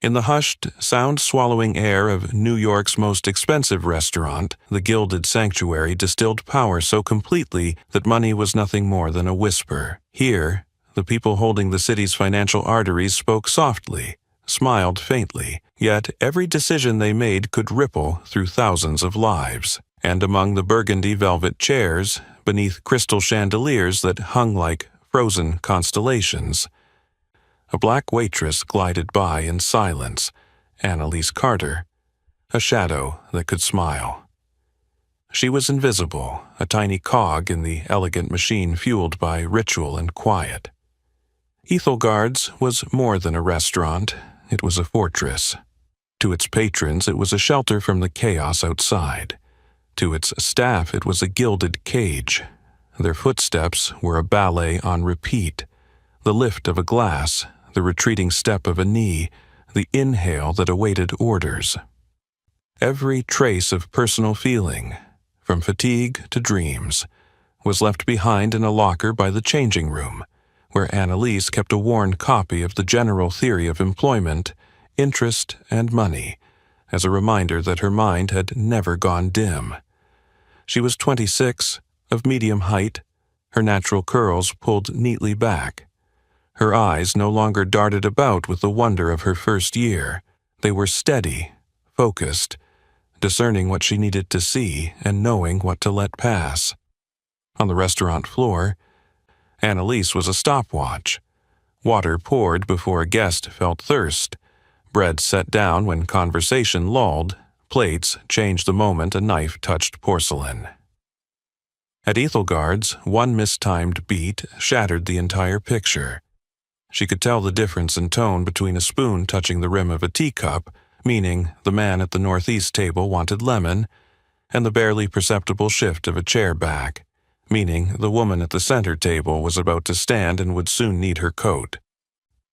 In the hushed, sound-swallowing air of New York's most expensive restaurant, the gilded sanctuary distilled power so completely that money was nothing more than a whisper. Here, the people holding the city's financial arteries spoke softly, smiled faintly, yet every decision they made could ripple through thousands of lives. And among the burgundy velvet chairs, beneath crystal chandeliers that hung like frozen constellations, a black waitress glided by in silence, Annalise Carter, a shadow that could smile. She was invisible, a tiny cog in the elegant machine fueled by ritual and quiet. Ethelgard's was more than a restaurant, it was a fortress. To its patrons, it was a shelter from the chaos outside. To its staff, it was a gilded cage. Their footsteps were a ballet on repeat, the lift of a glass, the retreating step of a knee, the inhale that awaited orders. Every trace of personal feeling, from fatigue to dreams, was left behind in a locker by the changing room, where Annalise kept a worn copy of the general theory of employment, interest, and money, as a reminder that her mind had never gone dim. She was 26, of medium height, her natural curls pulled neatly back. Her eyes no longer darted about with the wonder of her first year. They were steady, focused, discerning what she needed to see and knowing what to let pass. On the restaurant floor, Annalise was a stopwatch. Water poured before a guest felt thirst. Bread set down when conversation lulled. Plates changed the moment a knife touched porcelain. At Ethelgard's, one mistimed beat shattered the entire picture. She could tell the difference in tone between a spoon touching the rim of a teacup, meaning the man at the northeast table wanted lemon, and the barely perceptible shift of a chair back, meaning the woman at the center table was about to stand and would soon need her coat.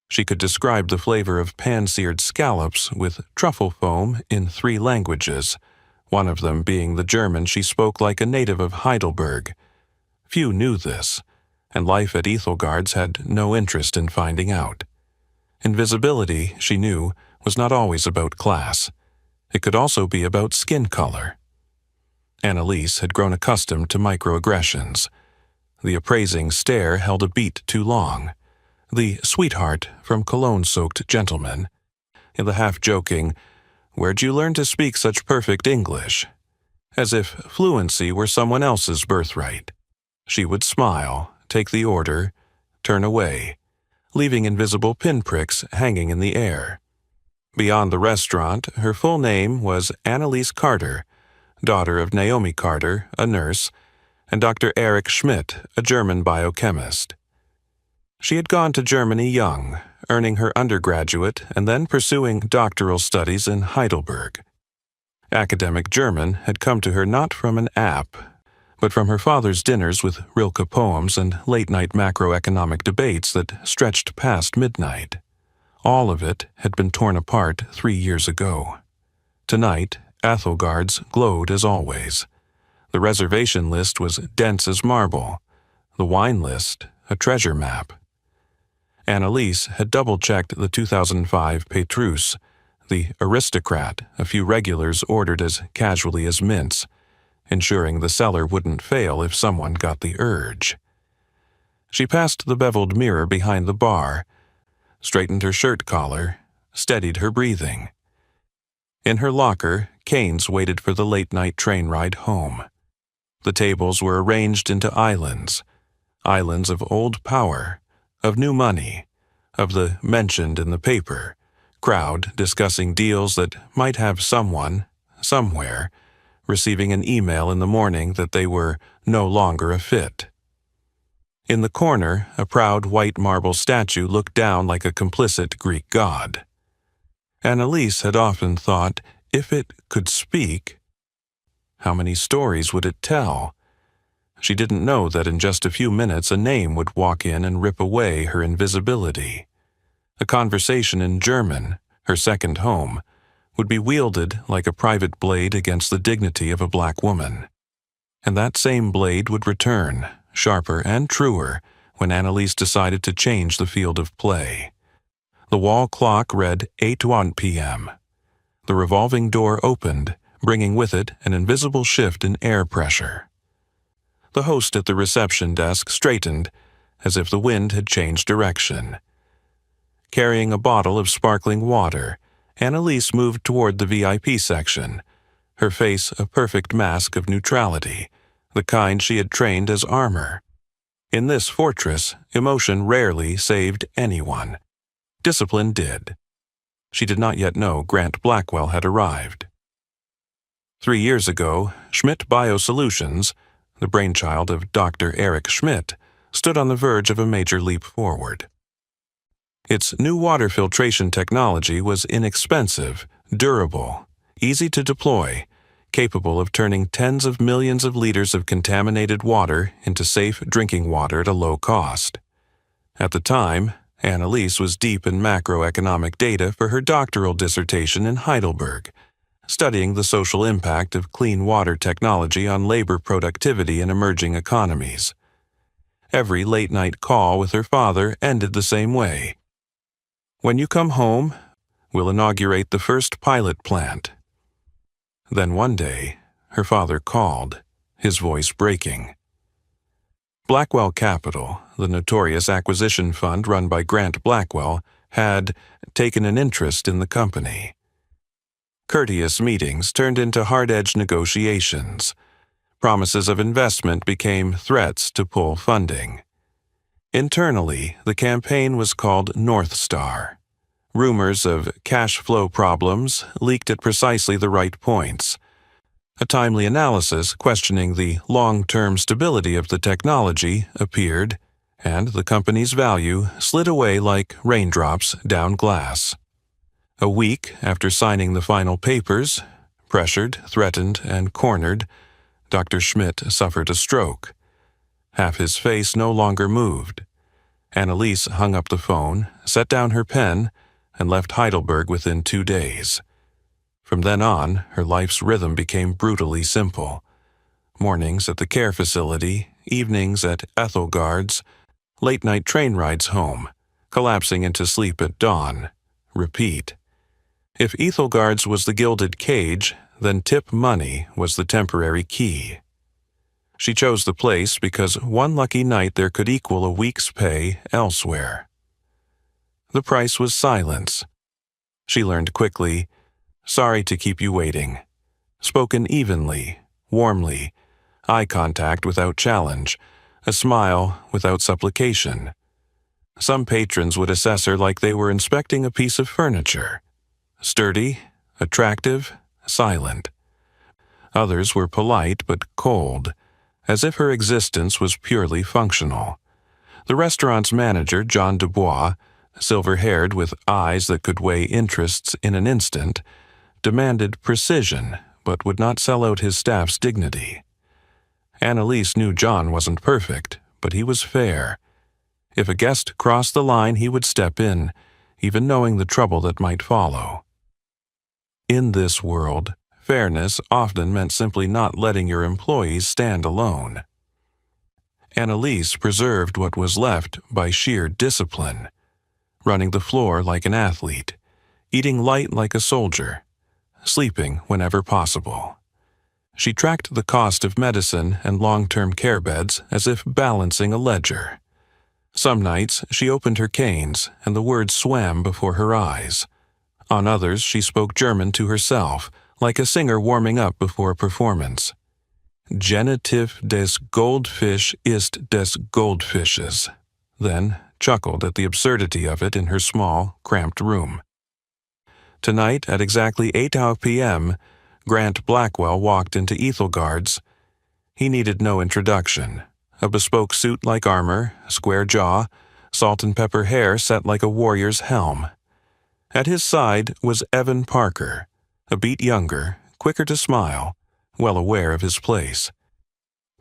She could describe the flavor of pan-seared scallops with truffle foam in 3 languages, one of them being the German she spoke like a native of Heidelberg. Few knew this, and life at Ethelgard's had no interest in finding out. Invisibility, she knew, was not always about class. It could also be about skin color. Annalise had grown accustomed to microaggressions. The appraising stare held a beat too long. The sweetheart from cologne-soaked gentleman, in the half-joking, "Where'd you learn to speak such perfect English?" As if fluency were someone else's birthright. She would smile, take the order, turn away, leaving invisible pinpricks hanging in the air. Beyond the restaurant, her full name was Annalise Carter, daughter of Naomi Carter, a nurse, and Dr. Erich Schmidt, a German biochemist. She had gone to Germany young, earning her undergraduate and then pursuing doctoral studies in Heidelberg. Academic German had come to her not from an app, but from her father's dinners with Rilke poems and late-night macroeconomic debates that stretched past midnight. All of it had been torn apart 3 years ago. Tonight, Ethelgard's glowed as always. The reservation list was dense as marble, the wine list a treasure map. Annalise had double-checked the 2005 Petrus, the aristocrat a few regulars ordered as casually as mints, ensuring the cellar wouldn't fail if someone got the urge. She passed the beveled mirror behind the bar, straightened her shirt collar, steadied her breathing. In her locker, canes waited for the late-night train ride home. The tables were arranged into islands of old power, of new money, of the mentioned in the paper, crowd discussing deals that might have someone, somewhere, receiving an email in the morning that they were no longer a fit. In the corner, a proud white marble statue looked down like a complicit Greek god. Annalise had often thought, if it could speak, how many stories would it tell? She didn't know that in just a few minutes a name would walk in and rip away her invisibility. A conversation in German, her second home, would be wielded like a private blade against the dignity of a black woman. And that same blade would return, sharper and truer, when Annalise decided to change the field of play. The wall clock read 8:01 p.m. The revolving door opened, bringing with it an invisible shift in air pressure. The host at the reception desk straightened, as if the wind had changed direction. Carrying a bottle of sparkling water, Annalise moved toward the VIP section, her face a perfect mask of neutrality, the kind she had trained as armor. In this fortress, emotion rarely saved anyone. Discipline did. She did not yet know Grant Blackwell had arrived. 3 years ago, Schmidt Biosolutions, the brainchild of Dr. Eric Schmidt, stood on the verge of a major leap forward. Its new water filtration technology was inexpensive, durable, easy to deploy, capable of turning tens of millions of liters of contaminated water into safe drinking water at a low cost. At the time, Annalise was deep in macroeconomic data for her doctoral dissertation in Heidelberg, studying the social impact of clean water technology on labor productivity in emerging economies. Every late-night call with her father ended the same way. "When you come home, we'll inaugurate the first pilot plant." Then one day, her father called, his voice breaking. Blackwell Capital, the notorious acquisition fund run by Grant Blackwell, had taken an interest in the company. Courteous meetings turned into hard-edged negotiations. Promises of investment became threats to pull funding. Internally, the campaign was called North Star. Rumors of cash flow problems leaked at precisely the right points. A timely analysis questioning the long-term stability of the technology appeared, and the company's value slid away like raindrops down glass. A week after signing the final papers, pressured, threatened, and cornered, Dr. Schmidt suffered a stroke. Half his face no longer moved. Annalise hung up the phone, set down her pen, and left Heidelberg within 2 days. From then on, her life's rhythm became brutally simple. Mornings at the care facility, evenings at Ethelgard's, late-night train rides home, collapsing into sleep at dawn. Repeat. If Ethelgard's was the gilded cage, then tip money was the temporary key. She chose the place because one lucky night there could equal a week's pay elsewhere. The price was silence. She learned quickly, "Sorry to keep you waiting," spoken evenly, warmly, eye contact without challenge, a smile without supplication. Some patrons would assess her like they were inspecting a piece of furniture. Sturdy, attractive, silent. Others were polite but cold, as if her existence was purely functional. The restaurant's manager, John Dubois, silver-haired with eyes that could weigh interests in an instant, demanded precision but would not sell out his staff's dignity. Annalise knew John wasn't perfect, but he was fair. If a guest crossed the line, he would step in, even knowing the trouble that might follow. In this world, fairness often meant simply not letting your employees stand alone. Annalise preserved what was left by sheer discipline, running the floor like an athlete, eating light like a soldier, sleeping whenever possible. She tracked the cost of medicine and long-term care beds as if balancing a ledger. Some nights she opened her canes and the words swam before her eyes. On others she spoke German to herself, like a singer warming up before a performance. Genitiv des Goldfisch ist des Goldfisches, then chuckled at the absurdity of it in her small, cramped room. Tonight, at exactly 8 p.m., Grant Blackwell walked into Ethelgard's. He needed no introduction. A bespoke suit like armor, square jaw, salt and pepper hair set like a warrior's helm. At his side was Evan Parker, a beat younger, quicker to smile, well aware of his place.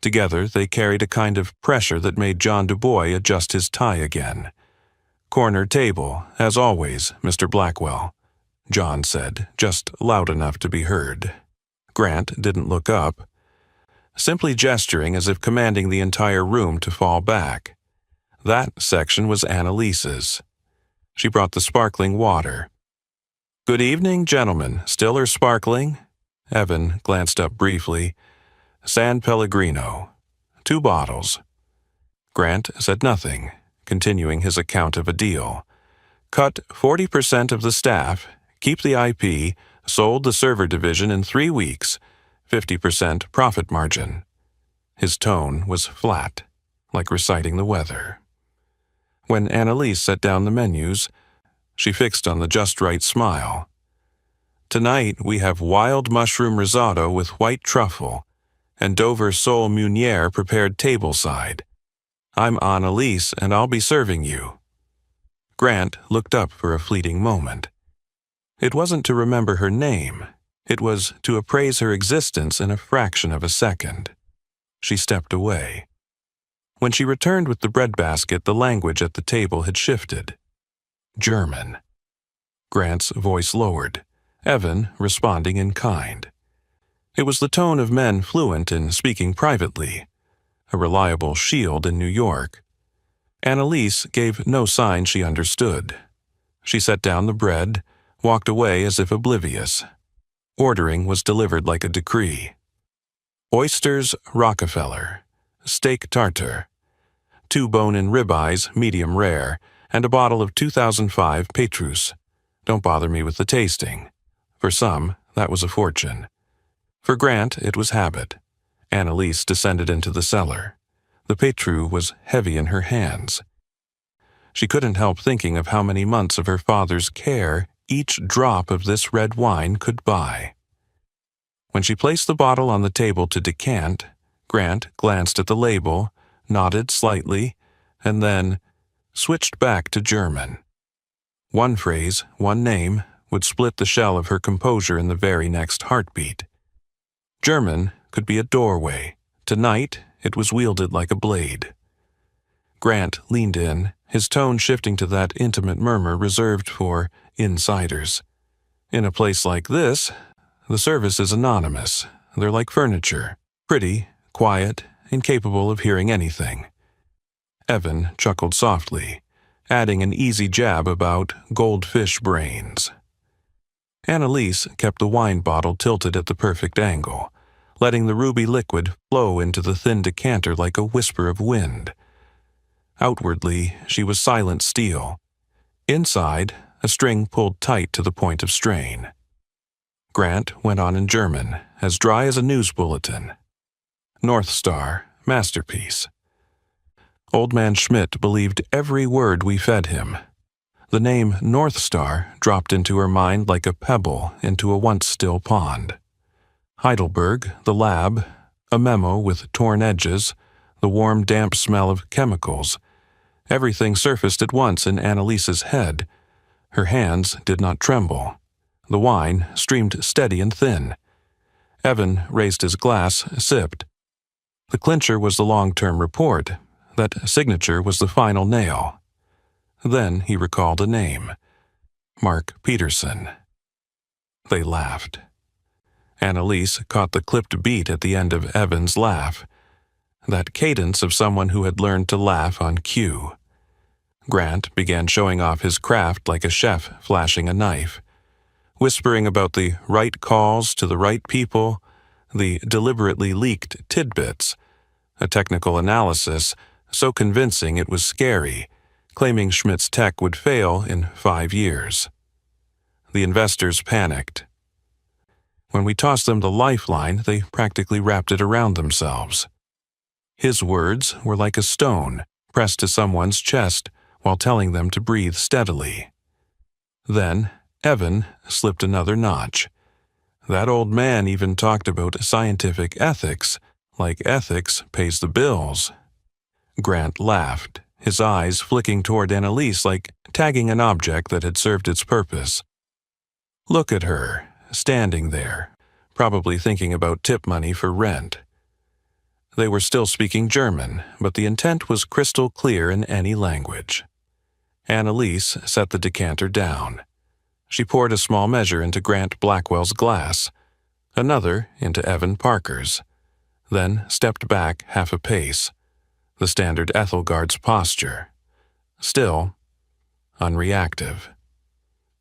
Together they carried a kind of pressure that made John Dubois adjust his tie again. "Corner table, as always, Mr. Blackwell," John said, just loud enough to be heard. Grant didn't look up, simply gesturing as if commanding the entire room to fall back. That section was Annalise's. She brought the sparkling water. "Good evening, gentlemen. Still or sparkling?" Evan glanced up briefly. "San Pellegrino. 2 bottles." Grant said nothing, continuing his account of a deal. "Cut 40% of the staff, keep the IP, sold the server division in 3 weeks, 50% profit margin." His tone was flat, like reciting the weather. When Annalise set down the menus, she fixed on the just right smile. "Tonight we have wild mushroom risotto with white truffle and Dover sole meuniere prepared tableside. I'm Annalise and I'll be serving you." Grant looked up for a fleeting moment. It wasn't to remember her name. It was to appraise her existence in a fraction of a second. She stepped away. When she returned with the breadbasket, the language at the table had shifted. German. Grant's voice lowered, Evan responding in kind. It was the tone of men fluent in speaking privately, a reliable shield in New York. Annalise gave no sign she understood. She set down the bread, walked away as if oblivious. Ordering was delivered like a decree. Oysters Rockefeller, steak tartare, 2 bone-in ribeyes, medium rare, and a bottle of 2005 Petrus. Don't bother me with the tasting. For some, that was a fortune. For Grant, it was habit. Annalise descended into the cellar. The Petrus was heavy in her hands. She couldn't help thinking of how many months of her father's care each drop of this red wine could buy. When she placed the bottle on the table to decant, Grant glanced at the label, nodded slightly, and then switched back to German. One phrase, one name, would split the shell of her composure in the very next heartbeat. German could be a doorway. Tonight, it was wielded like a blade. Grant leaned in, his tone shifting to that intimate murmur reserved for insiders. In a place like this, the service is anonymous. They're like furniture, pretty, quiet, incapable of hearing anything. Evan chuckled softly, adding an easy jab about goldfish brains. Annalise kept the wine bottle tilted at the perfect angle, letting the ruby liquid flow into the thin decanter like a whisper of wind. Outwardly, she was silent steel. Inside, a string pulled tight to the point of strain. Grant went on in German, as dry as a news bulletin. North Star, masterpiece. Old man Schmidt believed every word we fed him. The name North Star dropped into her mind like a pebble into a once-still pond. Heidelberg, the lab, a memo with torn edges, the warm, damp smell of chemicals. Everything surfaced at once in Annalise's head. Her hands did not tremble. The wine streamed steady and thin. Evan raised his glass, sipped. The clincher was the long-term report. That signature was the final nail. Then he recalled a name. Mark Peterson. They laughed. Annalise caught the clipped beat at the end of Evan's laugh. That cadence of someone who had learned to laugh on cue. Grant began showing off his craft like a chef flashing a knife, whispering about the right calls to the right people, the deliberately leaked tidbits, a technical analysis so convincing it was scary, claiming Schmidt's tech would fail in 5 years. The investors panicked. When we tossed them the lifeline, they practically wrapped it around themselves. His words were like a stone pressed to someone's chest while telling them to breathe steadily. Then Evan slipped another notch. That old man even talked about scientific ethics, like ethics pays the bills. Grant laughed, his eyes flicking toward Annalise like tagging an object that had served its purpose. Look at her, standing there, probably thinking about tip money for rent. They were still speaking German, but the intent was crystal clear in any language. Annalise set the decanter down. She poured a small measure into Grant Blackwell's glass, another into Evan Parker's, then stepped back half a pace, the standard Ethelgard's posture. Still, unreactive.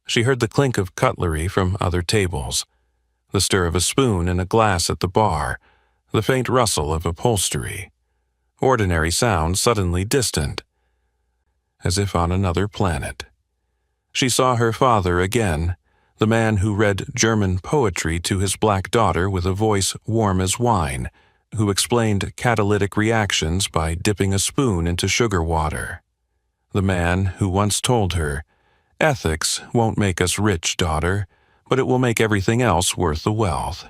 She heard the clink of cutlery from other tables, the stir of a spoon in a glass at the bar, the faint rustle of upholstery. Ordinary sounds suddenly distant, as if on another planet. She saw her father again, the man who read German poetry to his black daughter with a voice warm as wine, who explained catalytic reactions by dipping a spoon into sugar water. The man who once told her, "Ethics won't make us rich, daughter, but it will make everything else worth the wealth."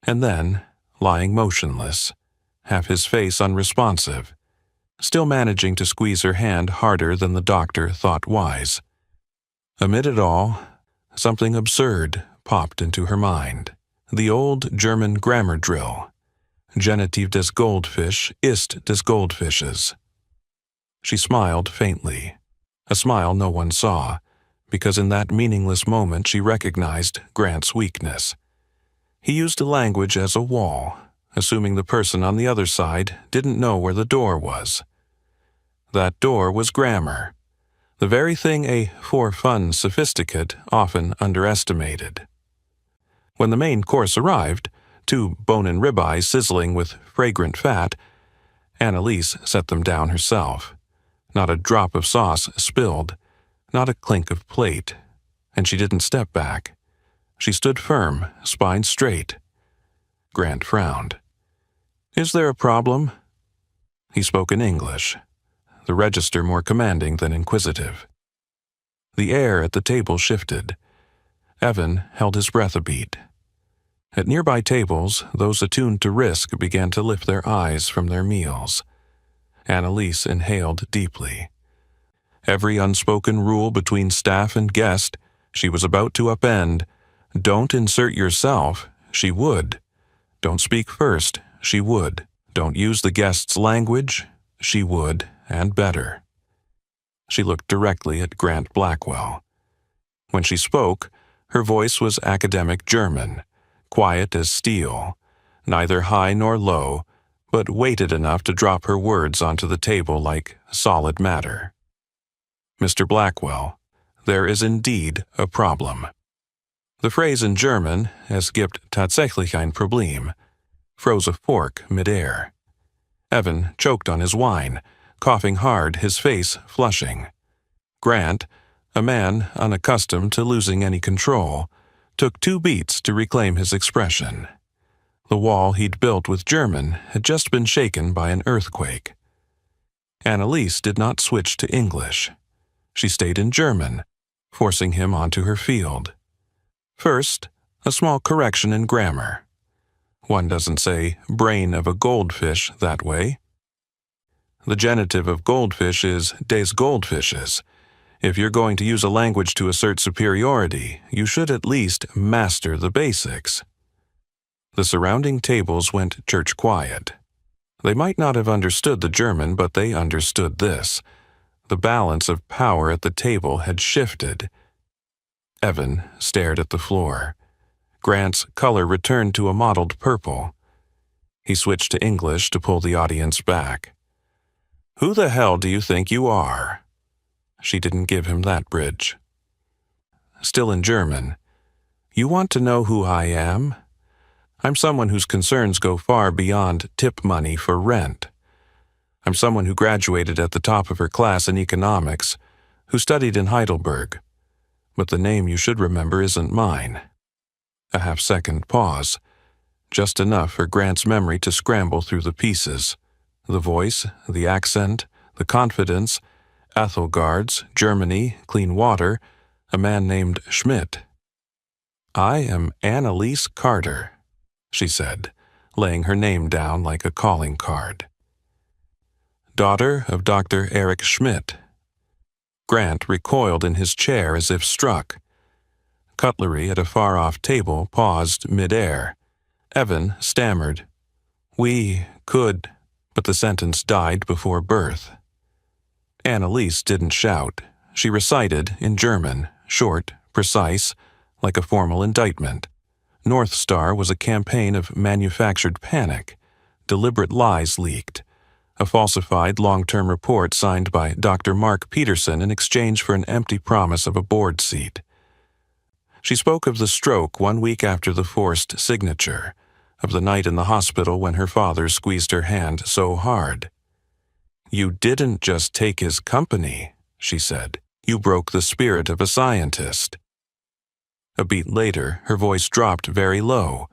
And then, lying motionless, half his face unresponsive, still managing to squeeze her hand harder than the doctor thought wise. Amid it all, something absurd popped into her mind. The old German grammar drill. Genitive des Goldfisch ist des Goldfisches. She smiled faintly, a smile no one saw, because in that meaningless moment she recognized Grant's weakness. He used the language as a wall, assuming the person on the other side didn't know where the door was. That door was grammar, the very thing a for-fun sophisticate often underestimated. When the main course arrived, 2 bone-in ribeyes sizzling with fragrant fat, Annalise set them down herself. Not a drop of sauce spilled, not a clink of plate, and she didn't step back. She stood firm, spine straight. Grant frowned. "Is there a problem?" He spoke in English, the register more commanding than inquisitive. The air at the table shifted. Evan held his breath a beat. At nearby tables, those attuned to risk began to lift their eyes from their meals. Annalise inhaled deeply. Every unspoken rule between staff and guest she was about to upend. Don't insert yourself, she would. Don't speak first, she would. Don't use the guest's language, she would, and better. She looked directly at Grant Blackwell. When she spoke, her voice was academic German, quiet as steel, neither high nor low, but weighted enough to drop her words onto the table like solid matter. "Mr. Blackwell, there is indeed a problem." The phrase in German, "Es gibt tatsächlich ein Problem," froze a fork midair. Evan choked on his wine, coughing hard, his face flushing. Grant, a man unaccustomed to losing any control, took 2 beats to reclaim his expression. The wall he'd built with German had just been shaken by an earthquake. Annalise did not switch to English. She stayed in German, forcing him onto her field. First, a small correction in grammar. One doesn't say brain of a goldfish that way. The genitive of goldfish is des Goldfisches. If you're going to use a language to assert superiority, you should at least master the basics. The surrounding tables went church quiet. They might not have understood the German, but they understood this. The balance of power at the table had shifted. Evan stared at the floor. Grant's color returned to a mottled purple. He switched to English to pull the audience back. "Who the hell do you think you are?" She didn't give him that bridge. Still in German, "You want to know who I am? I'm someone whose concerns go far beyond tip money for rent. I'm someone who graduated at the top of her class in economics, who studied in Heidelberg. But the name you should remember isn't mine." A half-second pause, just enough for Grant's memory to scramble through the pieces. The voice, the accent, the confidence, Ethelgard's, Germany, clean water, a man named Schmidt. "I am Annalise Carter," she said, laying her name down like a calling card. "Daughter of Dr. Erich Schmidt." Grant recoiled in his chair as if struck. Cutlery at a far-off table paused mid-air. Evan stammered. "We could," but the sentence died before birth. Annalise didn't shout. She recited in German, short, precise, like a formal indictment. North Star was a campaign of manufactured panic. Deliberate lies leaked. a falsified long-term report signed by Dr. Mark Peterson in exchange for an empty promise of a board seat. She spoke of the stroke 1 week after the forced signature, of the night in the hospital when her father squeezed her hand so hard. "You didn't just take his company," she said. "You broke the spirit of a scientist." A beat later, her voice dropped very low,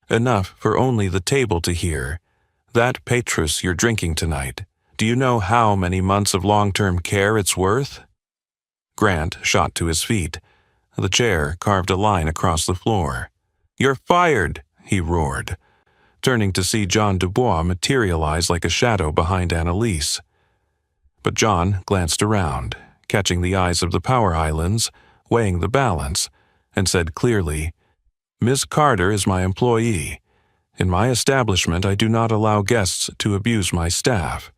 enough for only the table to hear. "That Waitress you're drinking tonight, do you know how many months of long-term care it's worth?" Grant shot to his feet. The chair carved a line across the floor. "You're fired!" he roared, turning to see John Dubois materialize like a shadow behind Annalise. But John glanced around, catching the eyes of the Power Islands, weighing the balance, and said clearly, "Miss Carter is my employee. In my establishment, I do not allow guests to abuse my staff.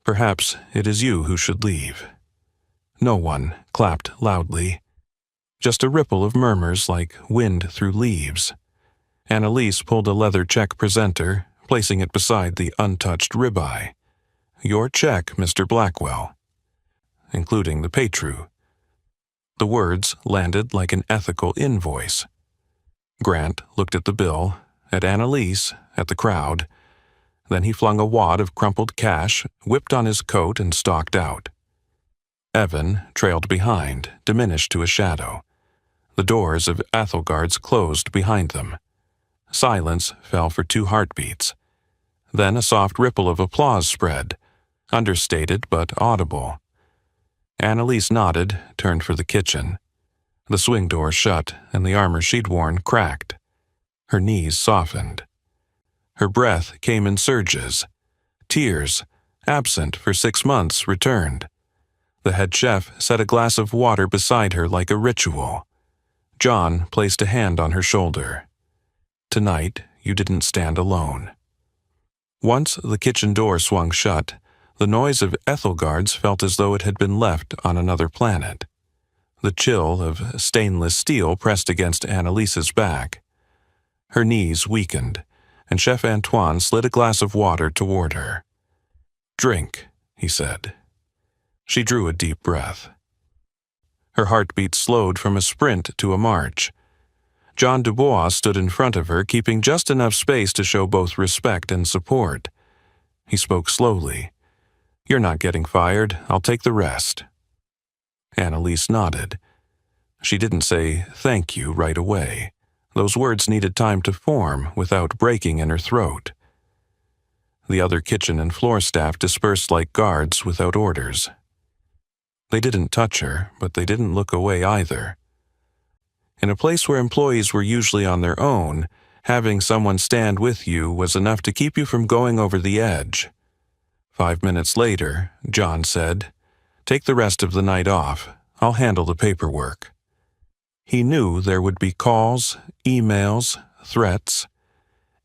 Perhaps it is you who should leave." No one clapped loudly. Just a ripple of murmurs like wind through leaves. Annalise pulled a leather check presenter, placing it beside the untouched ribeye. "Your check, Mr. Blackwell," including the patron. The words landed like an ethical invoice. Grant looked at the bill, at Annalise, at the crowd. Then he flung a wad of crumpled cash, whipped on his coat, and stalked out. Evan trailed behind, diminished to a shadow. The doors of Ethelgard's closed behind them. Silence fell for 2 heartbeats. Then a soft ripple of applause spread, understated but audible. Annalise nodded, turned for the kitchen. The swing door shut, and the armor she'd worn cracked. Her knees softened. Her breath came in surges. Tears, absent for 6 months, returned. The head chef set a glass of water beside her like a ritual. John placed a hand on her shoulder. "Tonight, you didn't stand alone." Once the kitchen door swung shut, the noise of Ethelgard's felt as though it had been left on another planet. The chill of stainless steel pressed against Annalise's back. Her knees weakened, and Chef Antoine slid a glass of water toward her. "Drink," he said. She drew a deep breath. Her heartbeat slowed from a sprint to a march. John Dubois stood in front of her, keeping just enough space to show both respect and support. He spoke slowly. "You're not getting fired. I'll take the rest." Annalise nodded. She didn't say thank you right away. Those words needed time to form without breaking in her throat. The other kitchen and floor staff dispersed like guards without orders. They didn't touch her, but they didn't look away either. In a place where employees were usually on their own, having someone stand with you was enough to keep you from going over the edge. 5 minutes later, John said, "Take the rest of the night off. I'll handle the paperwork." He knew there would be calls, emails, threats.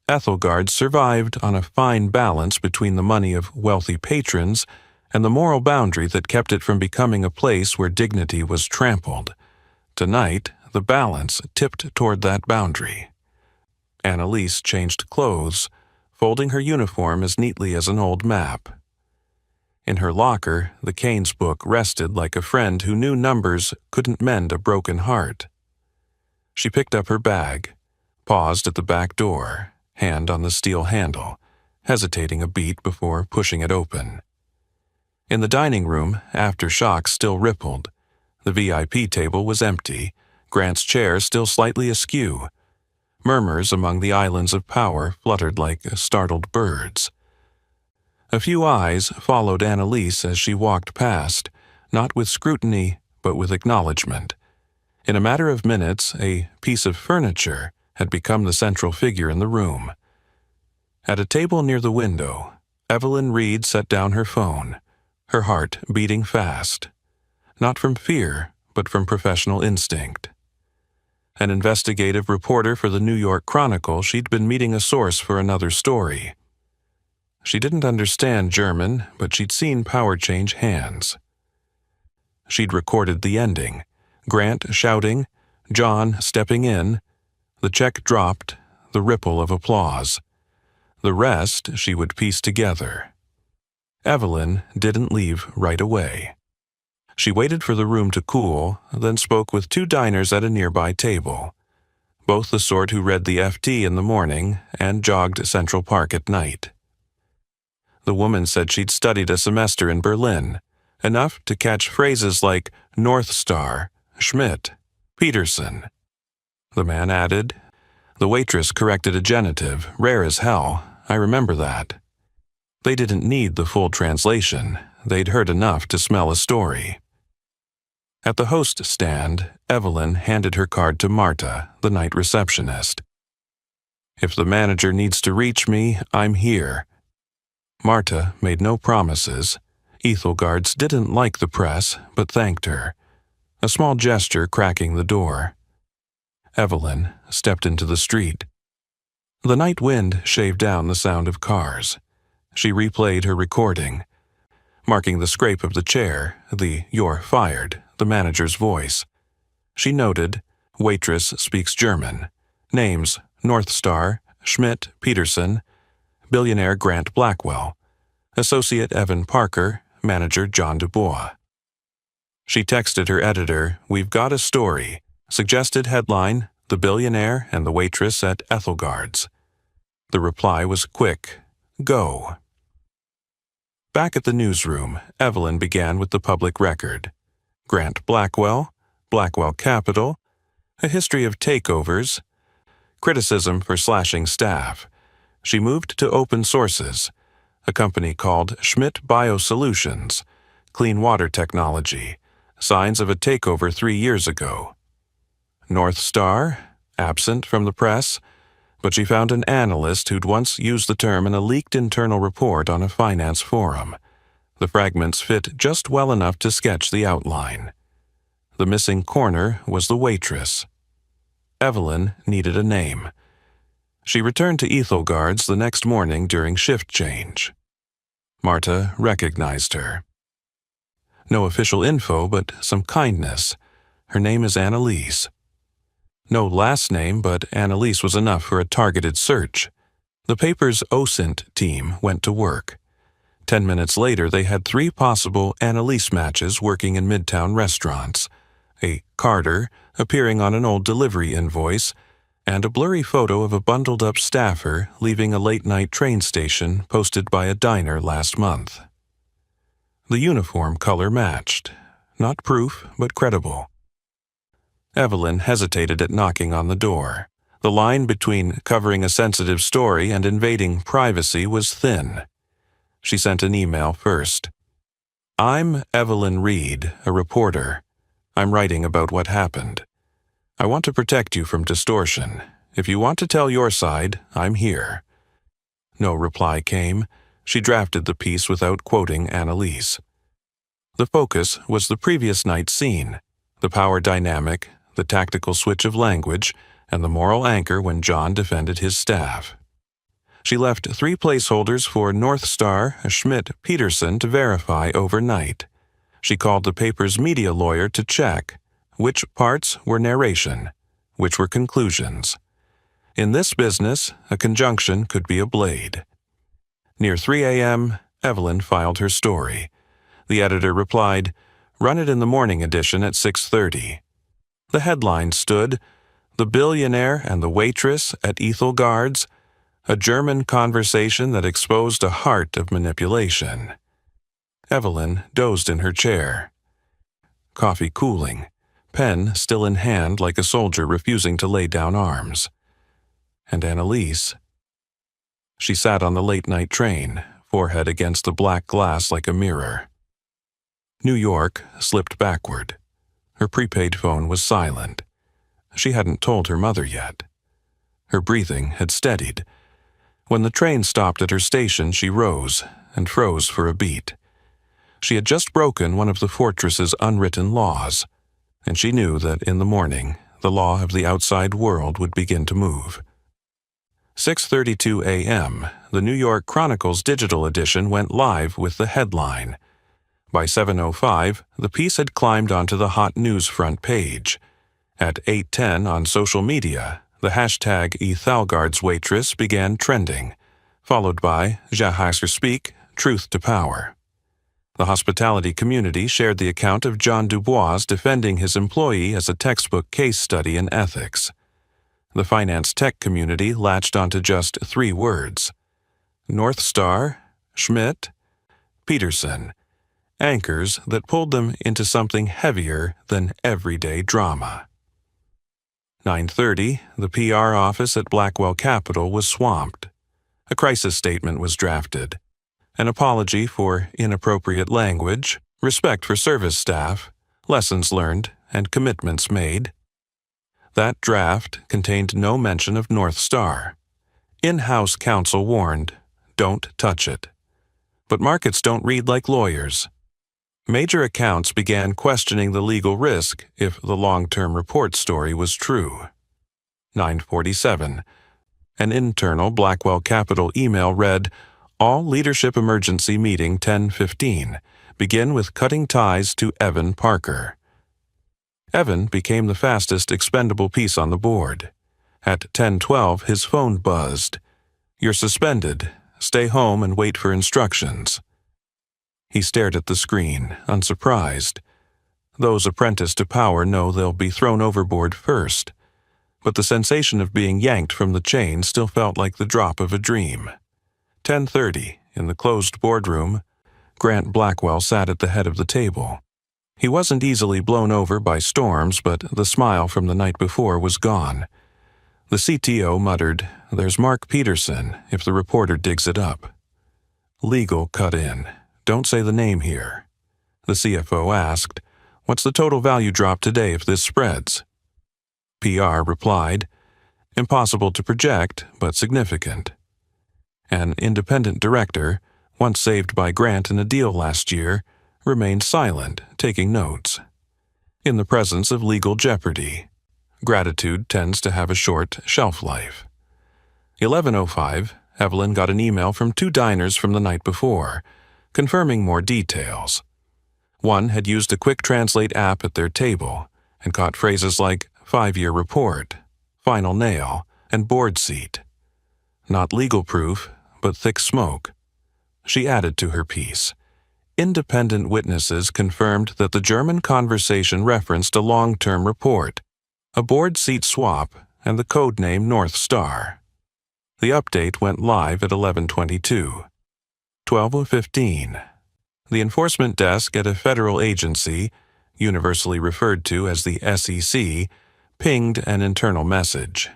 Ethelgard survived on a fine balance between the money of wealthy patrons and the moral boundary that kept it from becoming a place where dignity was trampled. Tonight, the balance tipped toward that boundary. Annalise changed clothes, folding her uniform as neatly as an old map. In her locker, the Keynes book rested like a friend who knew numbers couldn't mend a broken heart. She picked up her bag, paused at the back door, hand on the steel handle, hesitating a beat before pushing it open. In the dining room, aftershock still rippled. The VIP table was empty, Grant's chair still slightly askew. Murmurs among the islands of power fluttered like startled birds. A few eyes followed Annalise as she walked past, not with scrutiny, but with acknowledgement. In a matter of minutes, a piece of furniture had become the central figure in the room. At a table near the window, Evelyn Reed set down her phone, her heart beating fast, not from fear, but from professional instinct. An investigative reporter for the New York Chronicle, she'd been meeting a source for another story. She didn't understand German, but she'd seen power change hands. She'd recorded the ending, Grant shouting, John stepping in. The check dropped, the ripple of applause. The rest she would piece together. Evelyn didn't leave right away. She waited for the room to cool, then spoke with 2 diners at a nearby table, both the sort who read the FT in the morning and jogged Central Park at night. The woman said she'd studied a semester in Berlin, enough to catch phrases like North Star, Schmidt, Peterson. The man added, "The waitress corrected a genitive, rare as hell, I remember that." They didn't need the full translation, they'd heard enough to smell a story. At the host stand, Evelyn handed her card to Marta, the night receptionist. "If the manager needs to reach me, I'm here." Marta made no promises. Ethelgard's didn't like the press, but thanked her, a small gesture cracking the door. Evelyn stepped into the street. The night wind shaved down the sound of cars. She replayed her recording, marking the scrape of the chair, the "you're fired," the manager's voice. She noted, "Waitress speaks German. Names, North Star, Schmidt, Peterson, Billionaire Grant Blackwell, Associate Evan Parker, Manager John Dubois." She texted her editor, "We've got a story." Suggested headline, "The Billionaire and the Waitress at Ethelgard's." The reply was quick, "Go." Back at the newsroom, Evelyn began with the public record. Grant Blackwell, Blackwell Capital, a history of takeovers, criticism for slashing staff. She moved to open sources, a company called Schmidt Biosolutions, clean water technology, signs of a takeover 3 years ago. North Star, absent from the press, but she found an analyst who'd once used the term in a leaked internal report on a finance forum. The fragments fit just well enough to sketch the outline. The missing corner was the waitress. Evelyn needed a name. She returned to Ethelgard's the next morning during shift change. Marta recognized her. No official info, but some kindness. Her name is Annalise. No last name, but Annalise was enough for a targeted search. The paper's OSINT team went to work. 10 minutes later, they had 3 possible Annalise matches working in Midtown restaurants. A Carter appearing on an old delivery invoice, and a blurry photo of a bundled-up staffer leaving a late-night train station posted by a diner last month. The uniform color matched. Not proof, but credible. Evelyn hesitated at knocking on the door. The line between covering a sensitive story and invading privacy was thin. She sent an email first. "I'm Evelyn Reed, a reporter. I'm writing about what happened. I want to protect you from distortion. If you want to tell your side, I'm here." No reply came. She drafted the piece without quoting Annalise. The focus was the previous night's scene, the power dynamic, the tactical switch of language, and the moral anchor when John defended his staff. She left 3 placeholders for North Star, Schmidt, Peterson to verify overnight. She called the paper's media lawyer to check which parts were narration, which were conclusions. In this business, a conjunction could be a blade. Near 3 a.m., Evelyn filed her story. The editor replied, "Run it in the morning edition at 6:30. The headline stood, "The Billionaire and the Waitress at Ethelgard's, a German conversation that exposed a heart of manipulation." Evelyn dozed in her chair. Coffee cooling, pen still in hand like a soldier refusing to lay down arms. And Annalise. She sat on the late-night train, forehead against the black glass like a mirror. New York slipped backward. Her prepaid phone was silent. She hadn't told her mother yet. Her breathing had steadied. When the train stopped at her station, she rose and froze for a beat. She had just broken one of the fortress's unwritten laws, and she knew that in the morning, the law of the outside world would begin to move. 6:32 a.m., the New York Chronicle's digital edition went live with the headline. By 7:05, the piece had climbed onto the hot news front page. At 8:10 on social media, the hashtag Ethelgard's Waitress began trending, followed by Je speak, Truth to Power. The hospitality community shared the account of John Dubois defending his employee as a textbook case study in ethics. The finance tech community latched onto just 3 words: North Star, Schmidt, Peterson, anchors that pulled them into something heavier than everyday drama. 9:30, the PR office at Blackwell Capital was swamped. A crisis statement was drafted. An apology for inappropriate language, respect for service staff, lessons learned, and commitments made. That draft contained no mention of North Star. In-house counsel warned, don't touch it. But markets don't read like lawyers. Major accounts began questioning the legal risk if the long-term report story was true. 9:47. An internal Blackwell Capital email read, All leadership emergency meeting 10:15. Begin with cutting ties to Evan Parker. Evan became the fastest expendable piece on the board. At 10:12, his phone buzzed. You're suspended. Stay home and wait for instructions. He stared at the screen, unsurprised. Those apprenticed to power know they'll be thrown overboard first. But the sensation of being yanked from the chain still felt like the drop of a dream. 10:30, in the closed boardroom, Grant Blackwell sat at the head of the table. He wasn't easily blown over by storms, but the smile from the night before was gone. The CTO muttered, There's Mark Peterson, if the reporter digs it up. Legal cut in. Don't say the name here. The CFO asked, What's the total value drop today if this spreads? PR replied, Impossible to project, but significant. An independent director, once saved by Grant in a deal last year, remained silent, taking notes. In the presence of legal jeopardy, gratitude tends to have a short shelf life. 11:05, Evelyn got an email from 2 diners from the night before, confirming more details. One had used a quick translate app at their table and caught phrases like 5-year report, final nail, and board seat. Not legal proof, but thick smoke. She added to her piece. Independent witnesses confirmed that the German conversation referenced a long-term report, a board seat swap, and the code name North Star. The update went live at 11:22. 12:15. The enforcement desk at a federal agency, universally referred to as the SEC, pinged an internal message.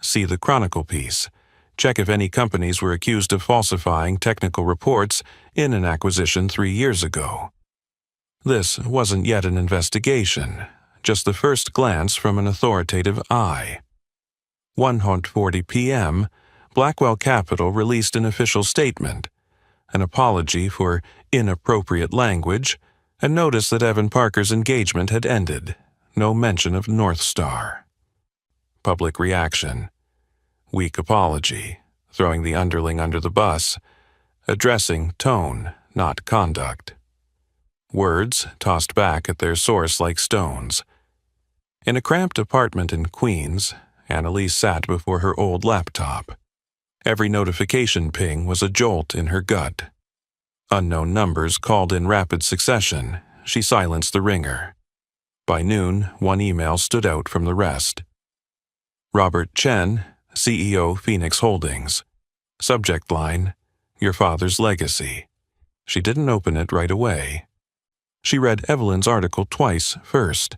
See the Chronicle piece. Check if any companies were accused of falsifying technical reports in an acquisition 3 years ago. This wasn't yet an investigation, just the first glance from an authoritative eye. 1:40 p.m., Blackwell Capital released an official statement, an apology for inappropriate language, and notice that Evan Parker's engagement had ended. No mention of North Star. Public reaction. Weak apology, throwing the underling under the bus, addressing tone, not conduct. Words tossed back at their source like stones. In a cramped apartment in Queens, Annalise sat before her old laptop. Every notification ping was a jolt in her gut. Unknown numbers called in rapid succession. She silenced the ringer. By noon, one email stood out from the rest. Robert Chen, CEO Phoenix Holdings. Subject line, Your father's legacy. She didn't open it right away. She read Evelyn's article twice first.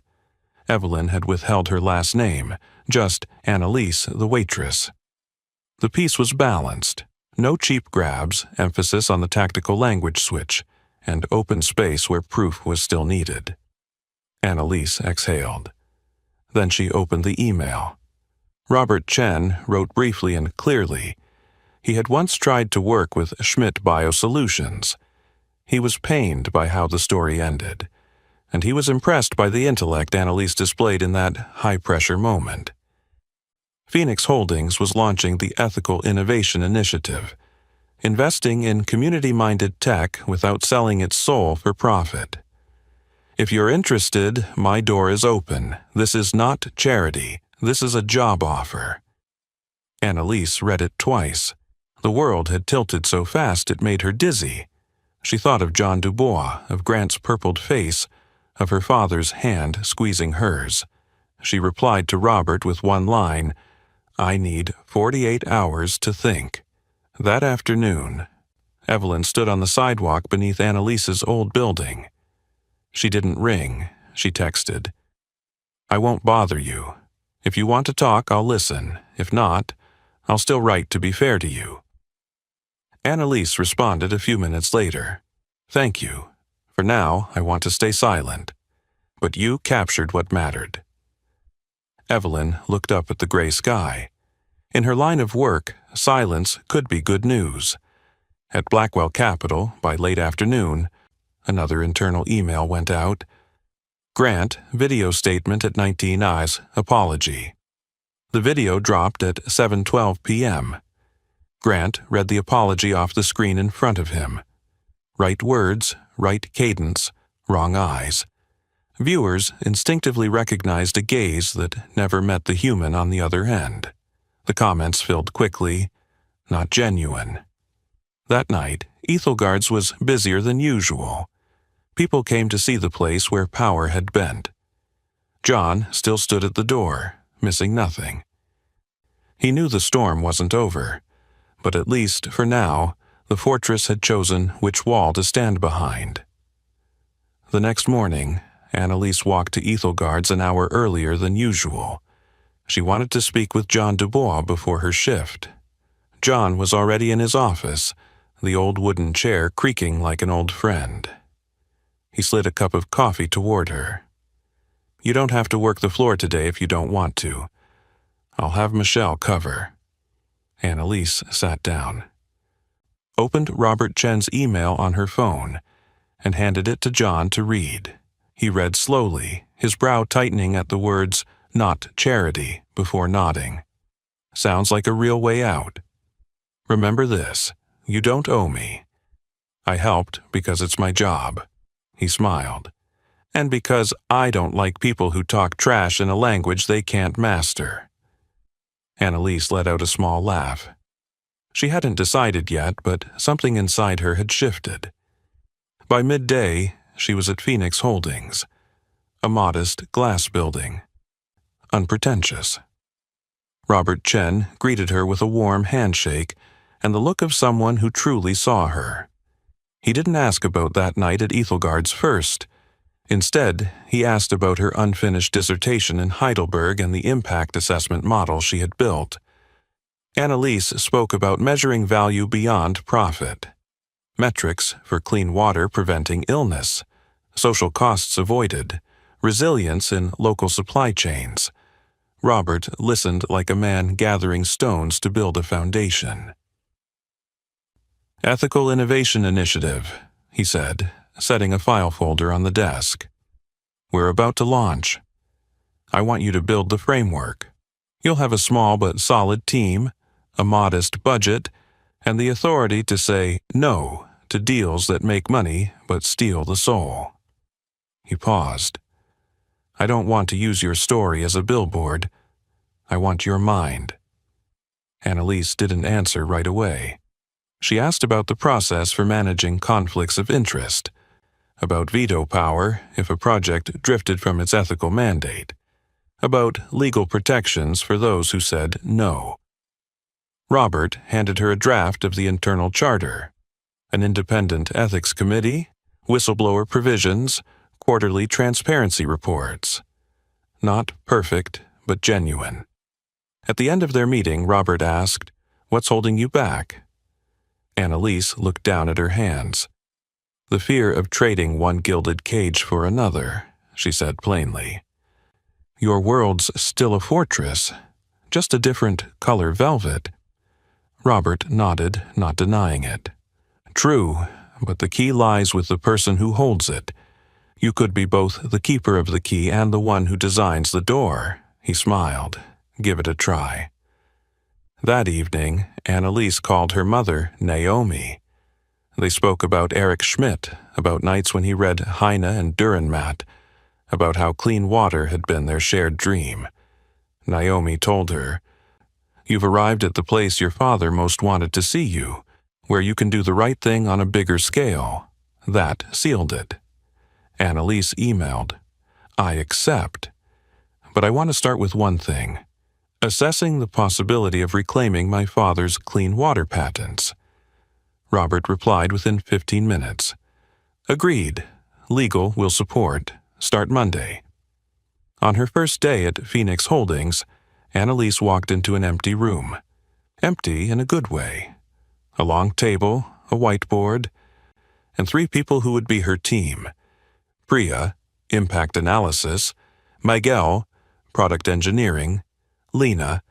Evelyn had withheld her last name, just Annalise the waitress. The piece was balanced. No cheap grabs, emphasis on the tactical language switch, and open space where proof was still needed. Annalise exhaled. Then she opened the email. Robert Chen wrote briefly and clearly. He had once tried to work with Schmidt Biosolutions. He was pained by how the story ended, and he was impressed by the intellect Annalise displayed in that high-pressure moment. Phoenix Holdings was launching the Ethical Innovation Initiative, investing in community-minded tech without selling its soul for profit. If you're interested, my door is open. This is not charity. This is a job offer. Annalise read it twice. The world had tilted so fast it made her dizzy. She thought of John Dubois, of Grant's purpled face, of her father's hand squeezing hers. She replied to Robert with one line, "I need 48 hours to think." That afternoon, Evelyn stood on the sidewalk beneath Annalise's old building. She didn't ring. She texted, "I won't bother you. If you want to talk, I'll listen. If not, I'll still write to be fair to you." Annalise responded a few minutes later, "Thank you. For now, I want to stay silent. But you captured what mattered." Evelyn looked up at the gray sky. In her line of work, silence could be good news. At Blackwell Capital, by late afternoon, another internal email went out. Grant, video statement at 19 eyes, apology. The video dropped at 7:12 p.m. Grant read the apology off the screen in front of him. Right words, right cadence, wrong eyes. Viewers instinctively recognized a gaze that never met the human on the other end. The comments filled quickly, "Not genuine." That night, Ethelgard's was busier than usual. People came to see the place where power had bent. John still stood at the door, missing nothing. He knew the storm wasn't over, but at least, for now, the fortress had chosen which wall to stand behind. The next morning, Annalise walked to Ethelgard's an hour earlier than usual. She wanted to speak with John Dubois before her shift. John was already in his office, the old wooden chair creaking like an old friend. He slid a cup of coffee toward her. "You don't have to work the floor today if you don't want to. I'll have Michelle cover." Annalise sat down, opened Robert Chen's email on her phone, and handed it to John to read. He read slowly, his brow tightening at the words, "not charity," before nodding. "Sounds like a real way out. Remember this, you don't owe me. I helped because it's my job." He smiled. "And because I don't like people who talk trash in a language they can't master." Annalise let out a small laugh. She hadn't decided yet, but something inside her had shifted. By midday, she was at Phoenix Holdings, a modest glass building. Unpretentious. Robert Chen greeted her with a warm handshake and the look of someone who truly saw her. He didn't ask about that night at Ethelgard's first. Instead, he asked about her unfinished dissertation in Heidelberg and the impact assessment model she had built. Annalise spoke about measuring value beyond profit. Metrics for clean water preventing illness, social costs avoided, resilience in local supply chains. Robert listened like a man gathering stones to build a foundation. "Ethical Innovation Initiative," he said, setting a file folder on the desk. "We're about to launch. I want you to build the framework. You'll have a small but solid team, a modest budget, and the authority to say no to deals that make money but steal the soul." He paused. "I don't want to use your story as a billboard. I want your mind." Annalise didn't answer right away. She asked about the process for managing conflicts of interest, about veto power if a project drifted from its ethical mandate, about legal protections for those who said no. Robert handed her a draft of the internal charter, an independent ethics committee, whistleblower provisions, quarterly transparency reports. Not perfect, but genuine. At the end of their meeting, Robert asked, "What's holding you back?" Annalise looked down at her hands. "The fear of trading one gilded cage for another," she said plainly. "Your world's still a fortress, just a different color velvet." Robert nodded, not denying it. "True, but the key lies with the person who holds it. You could be both the keeper of the key and the one who designs the door." He smiled. "Give it a try." That evening, Annalise called her mother Naomi. They spoke about Eric Schmidt, about nights when he read Heine and Dürrenmatt, about how clean water had been their shared dream. Naomi told her, "You've arrived at the place your father most wanted to see you, where you can do the right thing on a bigger scale, That sealed it. Annalise emailed, "I accept. But I want to start with one thing. Assessing the possibility of reclaiming my father's clean water patents." Robert replied within 15 minutes. "Agreed. Legal will support. Start Monday." On her first day at Phoenix Holdings, Annalise walked into an empty room. Empty in a good way. A long table, a whiteboard, and 3 people who would be her team. Priya, Impact Analysis; Miguel, Product Engineering; Lena,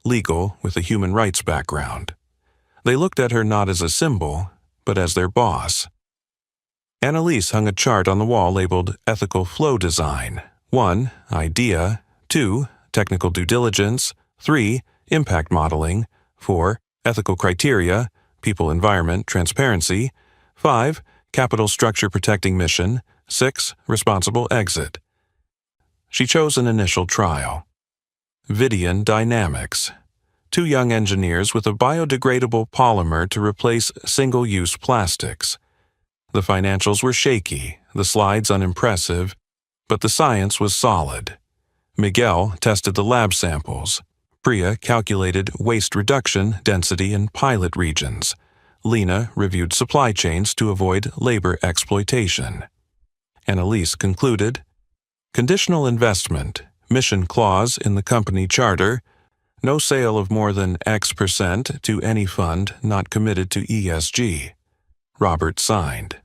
Legal with a human rights background. They looked at her not as a symbol, but as their boss. Annalise hung a chart on the wall labeled Ethical Flow Design. 1. Idea. 2. Technical Due Diligence. 3. Impact Modeling. 4. Ethical Criteria, People, Environment, Transparency. 5. Capital Structure Protecting Mission. 6. Responsible Exit. She chose an initial trial. Vidian Dynamics. 2 young engineers with a biodegradable polymer to replace single-use plastics. The financials were shaky, the slides unimpressive, but the science was solid. Miguel tested the lab samples. Priya calculated waste reduction, density, and pilot regions. Lena reviewed supply chains to avoid labor exploitation. Annalise concluded, "Conditional investment, mission clause in the company charter, no sale of more than X% to any fund not committed to ESG." Robert signed.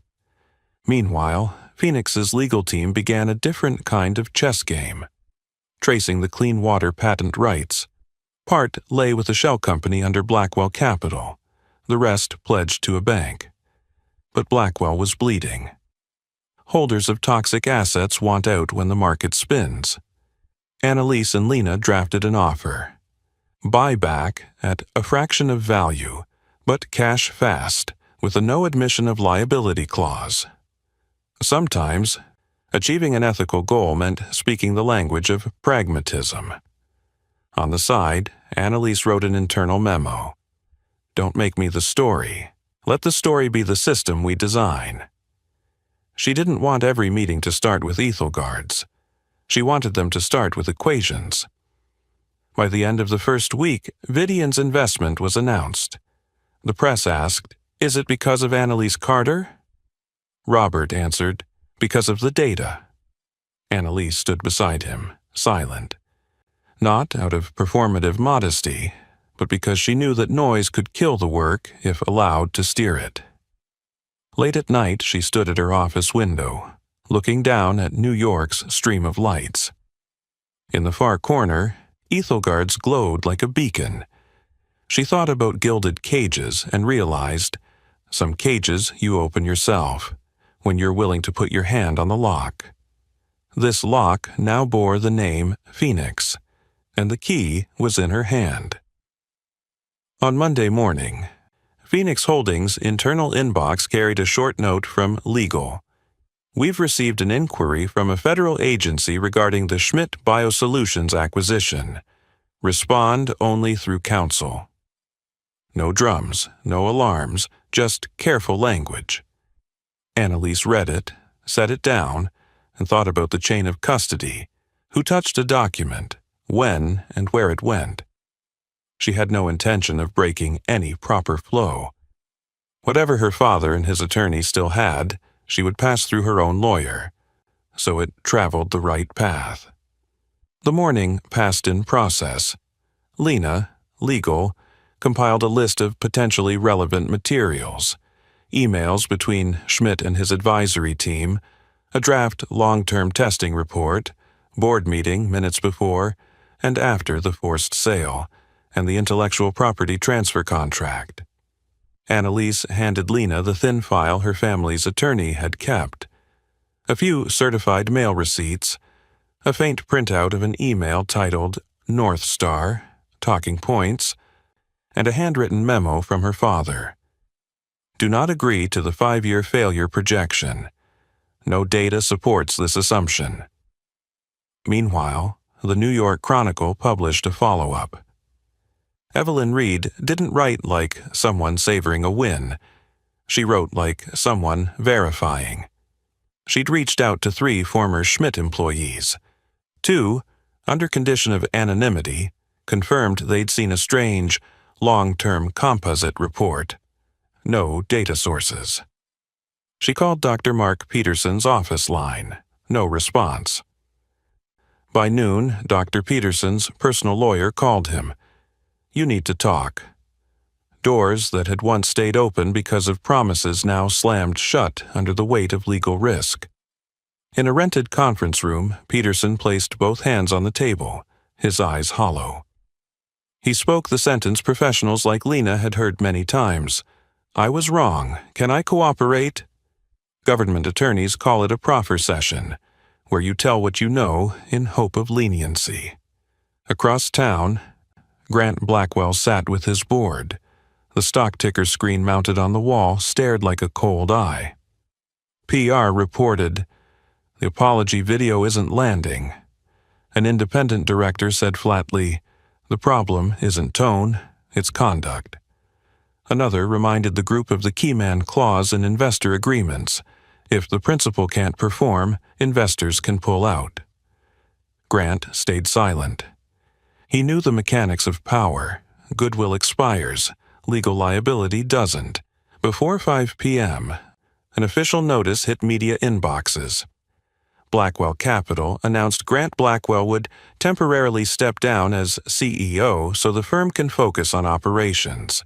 Meanwhile, Phoenix's legal team began a different kind of chess game. Tracing the clean water patent rights. Part lay with a shell company under Blackwell Capital. The rest pledged to a bank. But Blackwell was bleeding. Holders of toxic assets want out when the market spins. Annalise and Lena drafted an offer. Buyback at a fraction of value, but cash fast, with a no admission of liability clause. Sometimes, achieving an ethical goal meant speaking the language of pragmatism. On the side, Annalise wrote an internal memo. "Don't make me the story. Let the story be the system we design." She didn't want every meeting to start with Ethelgards. She wanted them to start with equations. By the end of the first week, Vidian's investment was announced. The press asked, "Is it because of Annalise Carter?" Robert answered, "Because of the data." Annalise stood beside him, silent. Not out of performative modesty, but because she knew that noise could kill the work if allowed to steer it. Late at night, she stood at her office window, looking down at New York's stream of lights. In the far corner, Ethelgards glowed like a beacon. She thought about gilded cages and realized, some cages you open yourself, when you're willing to put your hand on the lock. This lock now bore the name Phoenix, and the key was in her hand. On Monday morning, Phoenix Holdings' internal inbox carried a short note from Legal. "We've received an inquiry from a federal agency regarding the Schmidt Biosolutions acquisition. Respond only through counsel." No drums, no alarms, just careful language. Annalise read it, set it down, and thought about the chain of custody, who touched a document, when and where it went. She had no intention of breaking any proper flow. Whatever her father and his attorney still had, she would pass through her own lawyer, so it traveled the right path. The morning passed in process. Lena, Legal, compiled a list of potentially relevant materials, emails between Schmidt and his advisory team, a draft long-term testing report, board meeting minutes before and after the forced sale, and the intellectual property transfer contract. Annalise handed Lena the thin file her family's attorney had kept. A few certified mail receipts, a faint printout of an email titled North Star, Talking Points, and a handwritten memo from her father. "Do not agree to the 5-year failure projection. No data supports this assumption." Meanwhile, the New York Chronicle published a follow-up. Evelyn Reed didn't write like someone savoring a win. She wrote like someone verifying. She'd reached out to 3 former Schmidt employees. 2, under condition of anonymity, confirmed they'd seen a strange, long-term composite report. No data sources. She called Dr. Mark Peterson's office line. No response. By noon, Dr. Peterson's personal lawyer called him. "You need to talk." Doors that had once stayed open because of promises now slammed shut under the weight of legal risk. In a rented conference room, Peterson placed both hands on the table, his eyes hollow. He spoke the sentence professionals like Lena had heard many times. "I was wrong. Can I cooperate?" Government attorneys call it a proffer session, where you tell what you know in hope of leniency. Across town, Grant Blackwell sat with his board. The stock ticker screen mounted on the wall stared like a cold eye. PR reported, "The apology video isn't landing." An independent director said flatly, "The problem isn't tone, it's conduct." Another reminded the group of the keyman clause in investor agreements. If the principal can't perform, investors can pull out. Grant stayed silent. He knew the mechanics of power. Goodwill expires. Legal liability doesn't. Before 5 p.m., an official notice hit media inboxes. Blackwell Capital announced Grant Blackwell would temporarily step down as CEO so the firm can focus on operations.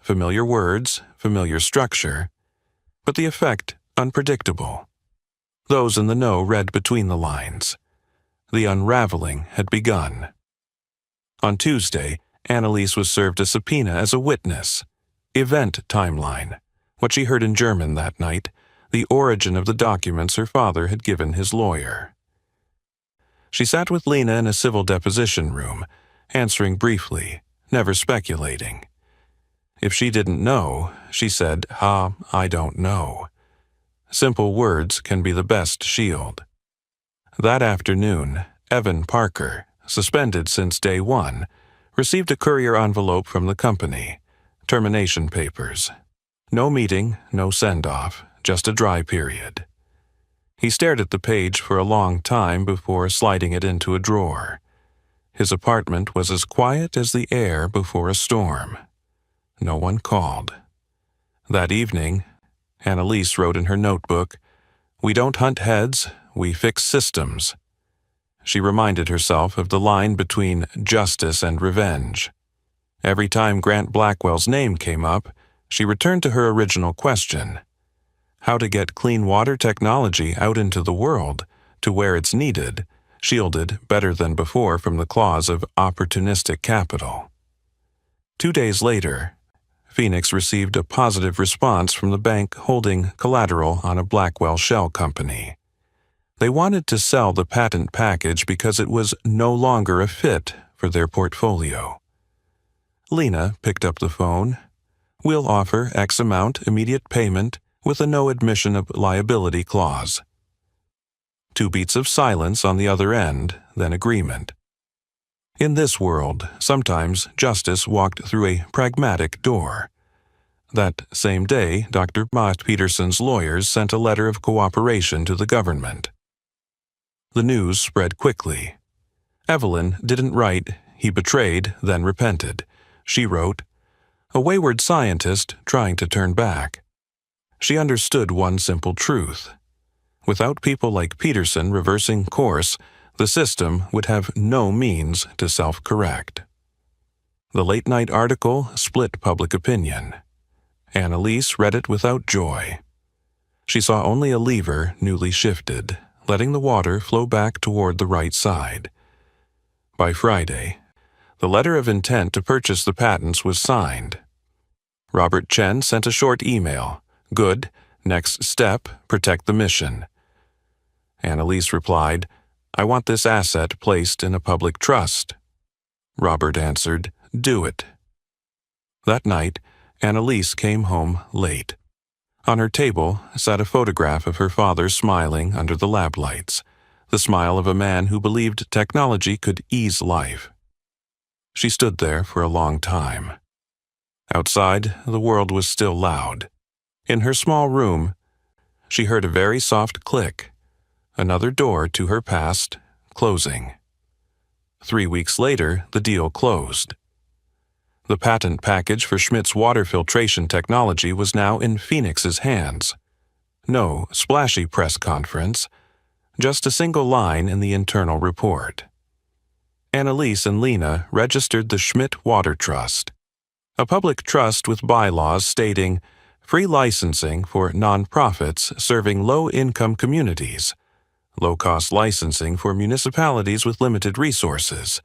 Familiar words, familiar structure, but the effect unpredictable. Those in the know read between the lines. The unraveling had begun. On Tuesday, Annalise was served a subpoena as a witness. Event timeline, what she heard in German that night, the origin of the documents her father had given his lawyer. She sat with Lena in a civil deposition room, answering briefly, never speculating. If she didn't know, she said, I don't know." Simple words can be the best shield. That afternoon, Evan Parker, suspended since day 1, received a courier envelope from the company. Termination papers. No meeting, no send-off, just a dry period. He stared at the page for a long time before sliding it into a drawer. His apartment was as quiet as the air before a storm. No one called. That evening, Annalise wrote in her notebook, "We don't hunt heads, we fix systems." She reminded herself of the line between justice and revenge. Every time Grant Blackwell's name came up, she returned to her original question: how to get clean water technology out into the world, to where it's needed, shielded better than before from the claws of opportunistic capital. 2 days later, Phoenix received a positive response from the bank holding collateral on a Blackwell shell company. They wanted to sell the patent package because it was no longer a fit for their portfolio. Lena picked up the phone. "We'll offer X amount immediate payment with a no admission of liability clause." 2 beats of silence on the other end, then agreement. In this world, sometimes justice walked through a pragmatic door. That same day, Dr. Mark Peterson's lawyers sent a letter of cooperation to the government. The news spread quickly. Evelyn didn't write, "He betrayed, then repented." She wrote, "A wayward scientist trying to turn back." She understood one simple truth. Without people like Peterson reversing course, the system would have no means to self-correct. The late-night article split public opinion. Annalise read it without joy. She saw only a lever newly shifted, letting the water flow back toward the right side. By Friday, the letter of intent to purchase the patents was signed. Robert Chen sent a short email. "Good. Next step, protect the mission." Annalise replied, "I want this asset placed in a public trust." Robert answered, "Do it." That night, Annalise came home late. On her table sat a photograph of her father smiling under the lab lights, the smile of a man who believed technology could ease life. She stood there for a long time. Outside, the world was still loud. In her small room, she heard a very soft click, another door to her past closing. 3 weeks later, the deal closed. The patent package for Schmidt's water filtration technology was now in Phoenix's hands. No splashy press conference, just a single line in the internal report. Annalise and Lena registered the Schmidt Water Trust, a public trust with bylaws stating free licensing for nonprofits serving low-income communities, low-cost licensing for municipalities with limited resources,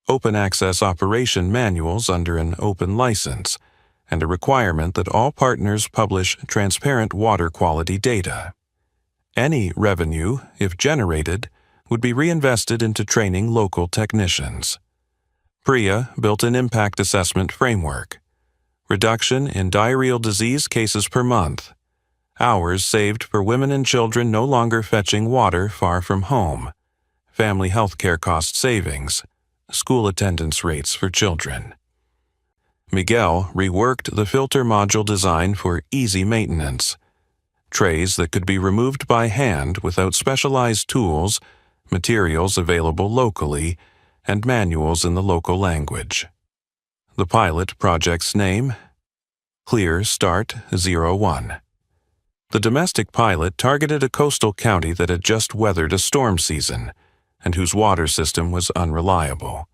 open access operation manuals under an open license, and a requirement that all partners publish transparent water quality data. Any revenue, if generated, would be reinvested into training local technicians. Priya built an impact assessment framework. Reduction in diarrheal disease cases per month. Hours saved for women and children no longer fetching water far from home. Family health care cost savings. School attendance rates for children. Miguel reworked the filter module design for easy maintenance. Trays that could be removed by hand without specialized tools, materials available locally, and manuals in the local language. The pilot project's name? Clear Start 01. The domestic pilot targeted a coastal county that had just weathered a storm season and whose water system was unreliable.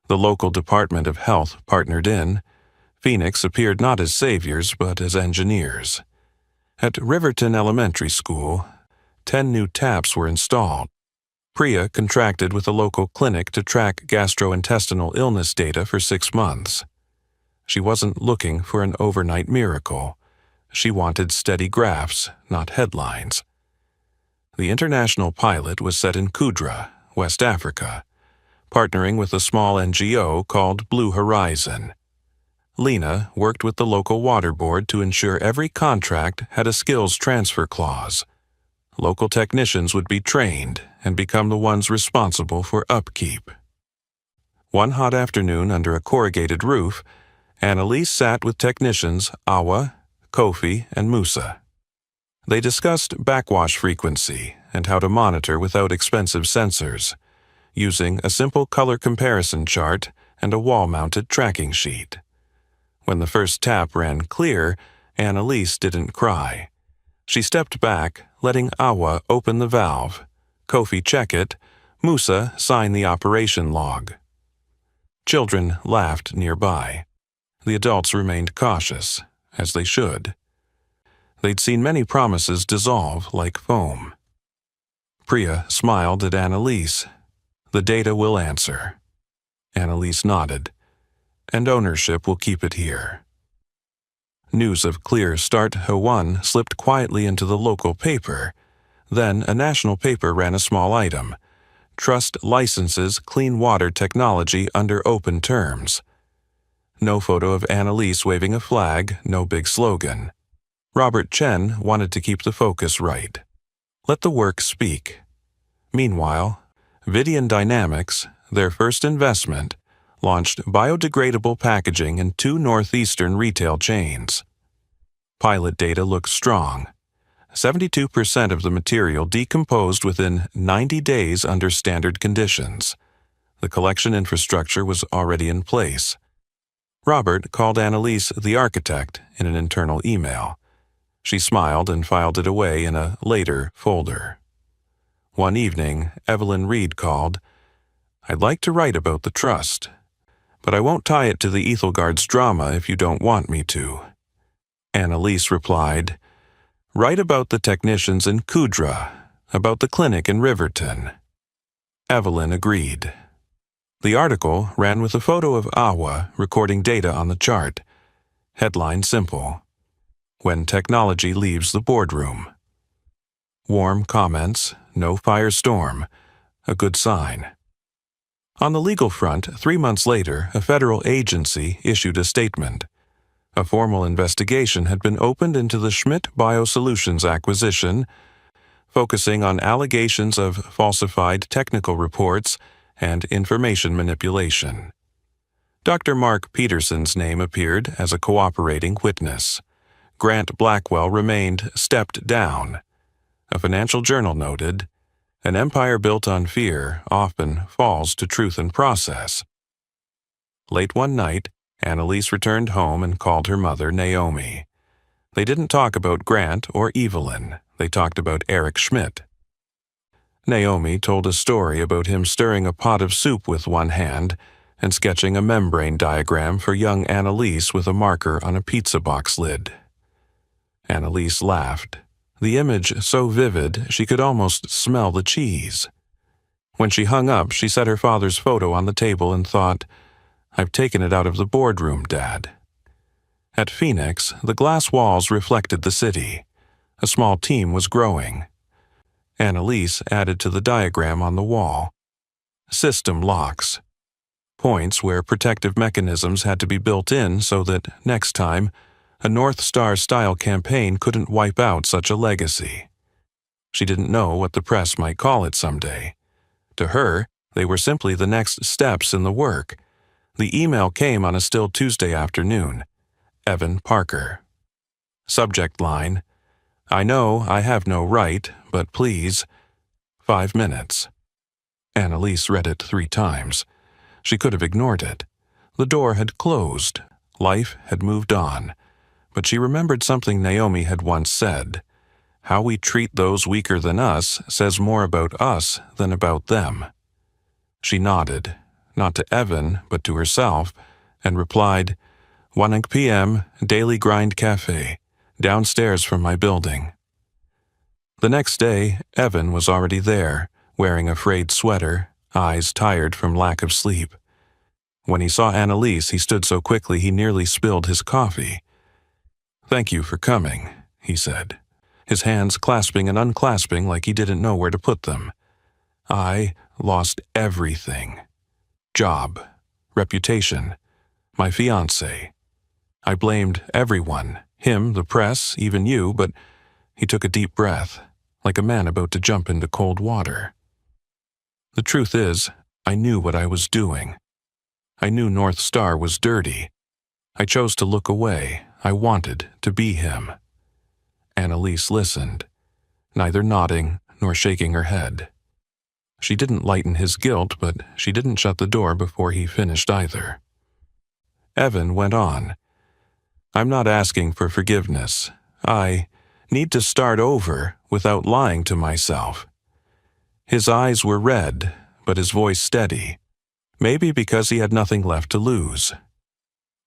The local Department of Health partnered in. Phoenix appeared not as saviors but as engineers. At Riverton Elementary School, 10 new taps were installed. Priya contracted with a local clinic to track gastrointestinal illness data for 6 months. She wasn't looking for an overnight miracle. She wanted steady graphs, not headlines. The international pilot was set in Kudra, West Africa, partnering with a small NGO called Blue Horizon. Lena worked with the local water board to ensure every contract had a skills transfer clause. Local technicians would be trained and become the ones responsible for upkeep. One hot afternoon under a corrugated roof, Annalise sat with technicians Awa, Kofi, and Musa. They discussed backwash frequency and how to monitor without expensive sensors, using a simple color comparison chart and a wall-mounted tracking sheet. When the first tap ran clear, Annalise didn't cry. She stepped back, letting Awa open the valve, Kofi check it, Musa sign the operation log. Children laughed nearby. The adults remained cautious, as they should. They'd seen many promises dissolve like foam. Priya smiled at Annalise. The data will answer. Annalise nodded. And ownership will keep it here. News of Clear Start 01 slipped quietly into the local paper. Then a national paper ran a small item. Trust licenses clean water technology under open terms. No photo of Annalise waving a flag, no big slogan. Robert Chen wanted to keep the focus right. Let the work speak. Meanwhile, Vidian Dynamics, their first investment, launched biodegradable packaging in 2 northeastern retail chains. Pilot data looked strong. 72% of the material decomposed within 90 days under standard conditions. The collection infrastructure was already in place. Robert called Annalise the architect in an internal email. She smiled and filed it away in a later folder. One evening, Evelyn Reed called. I'd like to write about the trust, but I won't tie it to the Ethelgard's drama if you don't want me to. Annalise replied, write about the technicians in Kudra, about the clinic in Riverton. Evelyn agreed. The article ran with a photo of Awa recording data on the chart. Headline simple. When technology leaves the boardroom. Warm comments, no firestorm, a good sign. On the legal front, 3 months later, a federal agency issued a statement. A formal investigation had been opened into the Schmidt Biosolutions acquisition, focusing on allegations of falsified technical reports and information manipulation. Dr. Mark Peterson's name appeared as a cooperating witness. Grant Blackwell remained stepped down. A financial journal noted, "An empire built on fear often falls to truth and process." Late one night, Annalise returned home and called her mother, Naomi. They didn't talk about Grant or Evelyn. They talked about Eric Schmidt. Naomi told a story about him stirring a pot of soup with one hand and sketching a membrane diagram for young Annalise with a marker on a pizza box lid. Annalise laughed, the image so vivid she could almost smell the cheese. When she hung up, she set her father's photo on the table and thought, "I've taken it out of the boardroom, Dad." At Phoenix, the glass walls reflected the city. A small team was growing. Annalise added to the diagram on the wall. System locks. Points where protective mechanisms had to be built in so that, next time, a North Star-style campaign couldn't wipe out such a legacy. She didn't know what the press might call it someday. To her, they were simply the next steps in the work. The email came on a still Tuesday afternoon. Evan Parker. Subject line, "I know I have no right, but please, 5 minutes." Annalise read it 3 times. She could have ignored it. The door had closed. Life had moved on. But she remembered something Naomi had once said. How we treat those weaker than us says more about us than about them. She nodded, not to Evan, but to herself, and replied, 1 p.m., Daily Grind Cafe, downstairs from my building. The next day, Evan was already there, wearing a frayed sweater, eyes tired from lack of sleep. When he saw Annalise, he stood so quickly he nearly spilled his coffee. "Thank you for coming," he said, his hands clasping and unclasping like he didn't know where to put them. "I lost everything. Job, reputation, my fiancé. I blamed everyone, him, the press, even you, but..." He took a deep breath, like a man about to jump into cold water. "The truth is, I knew what I was doing. I knew North Star was dirty. I chose to look away. I wanted to be him." Annalise listened, neither nodding nor shaking her head. She didn't lighten his guilt, but she didn't shut the door before he finished either. Evan went on, "I'm not asking for forgiveness. I need to start over without lying to myself." His eyes were red, but his voice steady, maybe because he had nothing left to lose.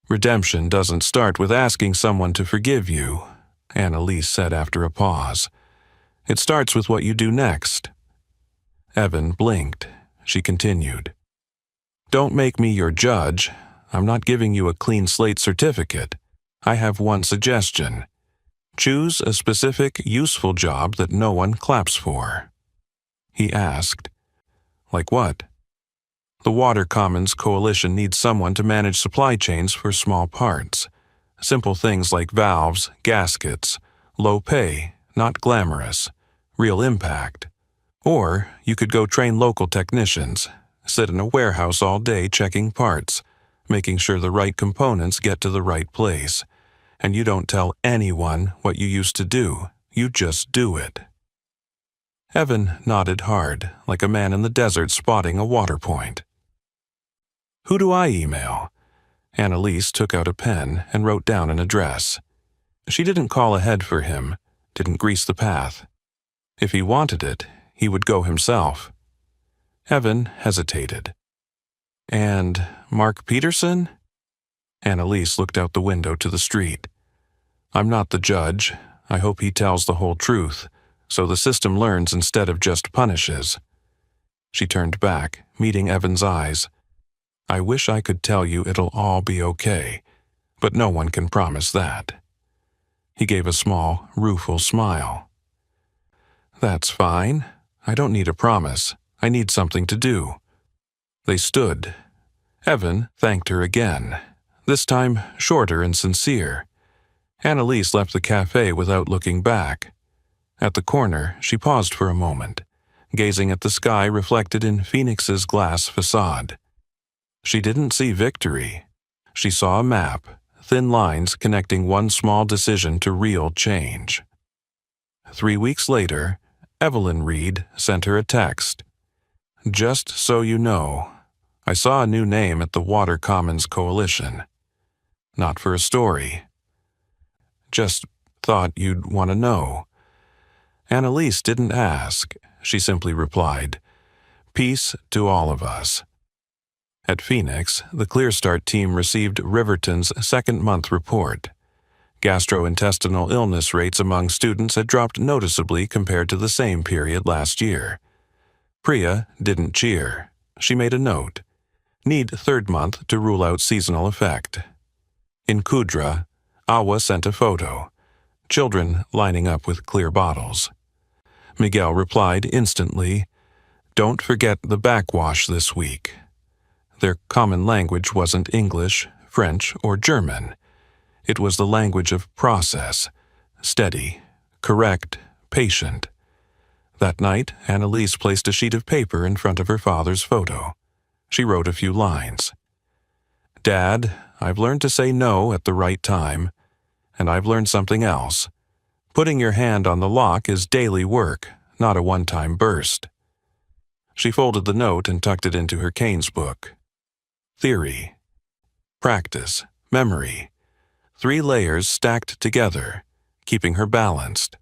"Redemption doesn't start with asking someone to forgive you," Annalise said after a pause. "It starts with what you do next." Evan blinked. She continued, "Don't make me your judge. I'm not giving you a clean slate certificate. I have one suggestion. Choose a specific, useful job that no one claps for." He asked, "Like what?" "The Water Commons Coalition needs someone to manage supply chains for small parts. Simple things like valves, gaskets, low pay, not glamorous, real impact. Or you could go train local technicians, sit in a warehouse all day checking parts, making sure the right components get to the right place. And you don't tell anyone what you used to do. You just do it." Evan nodded hard, like a man in the desert spotting a water point. "Who do I email?" Annalise took out a pen and wrote down an address. She didn't call ahead for him, didn't grease the path. If he wanted it, he would go himself. Evan hesitated. "And Mark Peterson?" Annalise looked out the window to the street. "I'm not the judge. I hope he tells the whole truth, so the system learns instead of just punishes." She turned back, meeting Evan's eyes. "I wish I could tell you it'll all be okay, but no one can promise that." He gave a small, rueful smile. "That's fine. I don't need a promise. I need something to do." They stood. Evan thanked her again, this time shorter and sincere. Annalise left the cafe without looking back. At the corner, she paused for a moment, gazing at the sky reflected in Phoenix's glass facade. She didn't see victory. She saw a map, thin lines connecting one small decision to real change. 3 weeks later, Evelyn Reed sent her a text. "Just so you know, I saw a new name at the Water Commons Coalition. Not for a story. Just thought you'd want to know." Annalise didn't ask. She simply replied, "Peace to all of us." At Phoenix, the Clear Start team received Riverton's second-month report. Gastrointestinal illness rates among students had dropped noticeably compared to the same period last year. Priya didn't cheer. She made a note. Need third month to rule out seasonal effect. In Kudra, Awa sent a photo. Children lining up with clear bottles. Miguel replied instantly, "Don't forget the backwash this week." Their common language wasn't English, French, or German. It was the language of process, steady, correct, patient. That night, Annalise placed a sheet of paper in front of her father's photo. She wrote a few lines. "Dad, I've learned to say no at the right time, and I've learned something else. Putting your hand on the lock is daily work, not a one-time burst." She folded the note and tucked it into her Keynes book. Theory, practice, memory. 3 layers stacked together, keeping her balanced.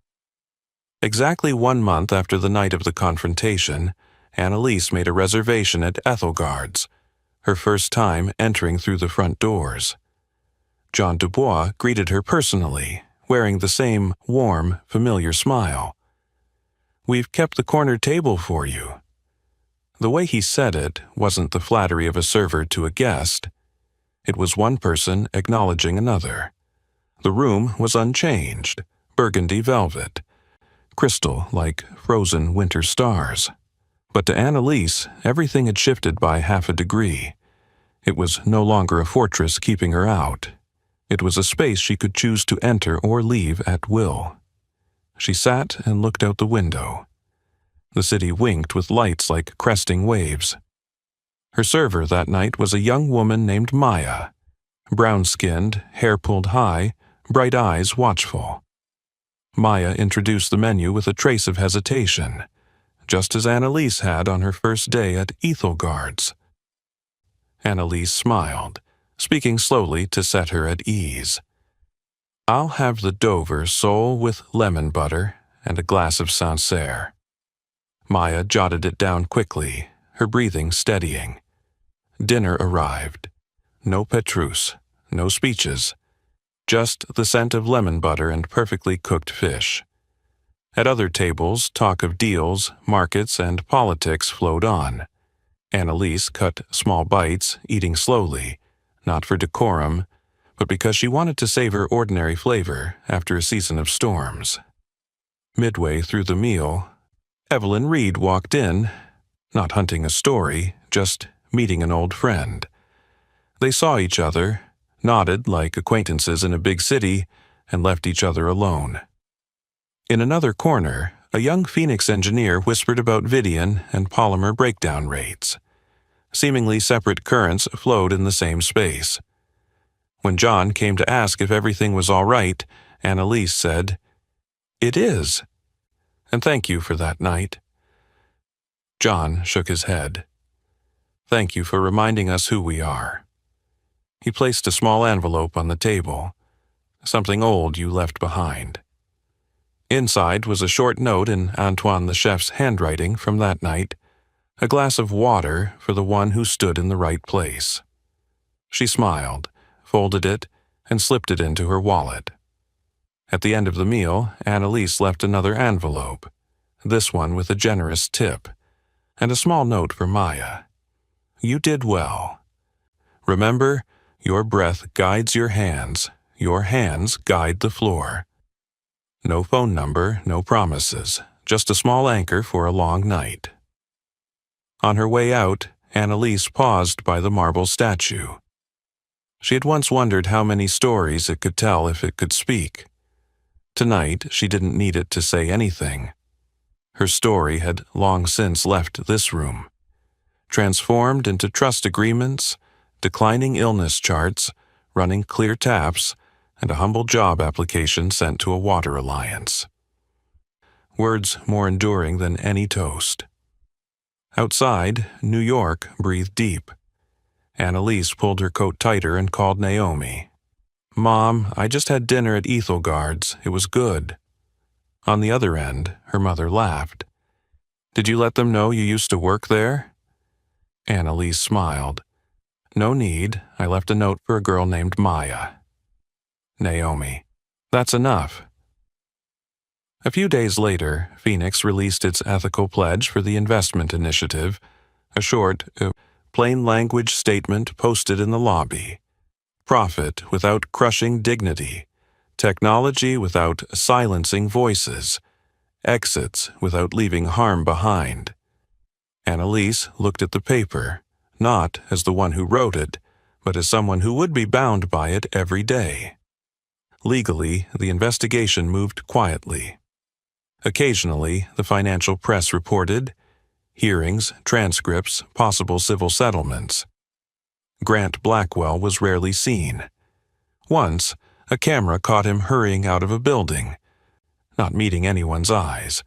Exactly 1 month after the night of the confrontation, Annalise made a reservation at Ethelgard's, her first time entering through the front doors. John Dubois greeted her personally, wearing the same warm, familiar smile. "We've kept the corner table for you." The way he said it wasn't the flattery of a server to a guest. It was one person acknowledging another. The room was unchanged, burgundy velvet, crystal like frozen winter stars. But to Annalise, everything had shifted by half a degree. It was no longer a fortress keeping her out. It was a space she could choose to enter or leave at will. She sat and looked out the window. The city winked with lights like cresting waves. Her server that night was a young woman named Maya, brown-skinned, hair pulled high, bright eyes watchful. Maya introduced the menu with a trace of hesitation, just as Annalise had on her first day at Ethelgard's. Annalise smiled, speaking slowly to set her at ease. "I'll have the Dover sole with lemon butter and a glass of Sancerre." Maya jotted it down quickly, her breathing steadying. Dinner arrived. No Petrus, no speeches, just the scent of lemon butter and perfectly cooked fish. At other tables, talk of deals, markets, and politics flowed on. Annalise cut small bites, eating slowly, not for decorum, but because she wanted to savor ordinary flavor after a season of storms. Midway through the meal, Evelyn Reed walked in, not hunting a story, just meeting an old friend. They saw each other, nodded like acquaintances in a big city, and left each other alone. In another corner, a young Phoenix engineer whispered about Vidian and polymer breakdown rates. Seemingly separate currents flowed in the same space. When John came to ask if everything was all right, Annalise said, "It is. And thank you for that night." John shook his head. "Thank you for reminding us who we are." He placed a small envelope on the table, something old you left behind. Inside was a short note in Antoine the chef's handwriting from that night, a glass of water for the one who stood in the right place. She smiled, folded it, and slipped it into her wallet. At the end of the meal, Annalise left another envelope, this one with a generous tip, and a small note for Maya. "You did well. Remember, your breath guides your hands guide the floor." No phone number, no promises, just a small anchor for a long night. On her way out, Annalise paused by the marble statue. She had once wondered how many stories it could tell if it could speak. Tonight, she didn't need it to say anything. Her story had long since left this room, transformed into trust agreements, declining illness charts, running clear taps, and a humble job application sent to a water alliance. Words more enduring than any toast. Outside, New York breathed deep. Annalise pulled her coat tighter and called Naomi. "Mom, I just had dinner at Ethelgard's. It was good." On the other end, her mother laughed. "Did you let them know you used to work there?" Annalise smiled. "No need. I left a note for a girl named Maya." Naomi: "That's enough." A few days later, Phoenix released its ethical pledge for the investment initiative, a short, plain-language statement posted in the lobby. Profit without crushing dignity. Technology without silencing voices. Exits without leaving harm behind. Annalise looked at the paper, not as the one who wrote it, but as someone who would be bound by it every day. Legally, the investigation moved quietly. Occasionally, the financial press reported hearings, transcripts, possible civil settlements. Grant Blackwell was rarely seen. Once, a camera caught him hurrying out of a building, not meeting anyone's eyes.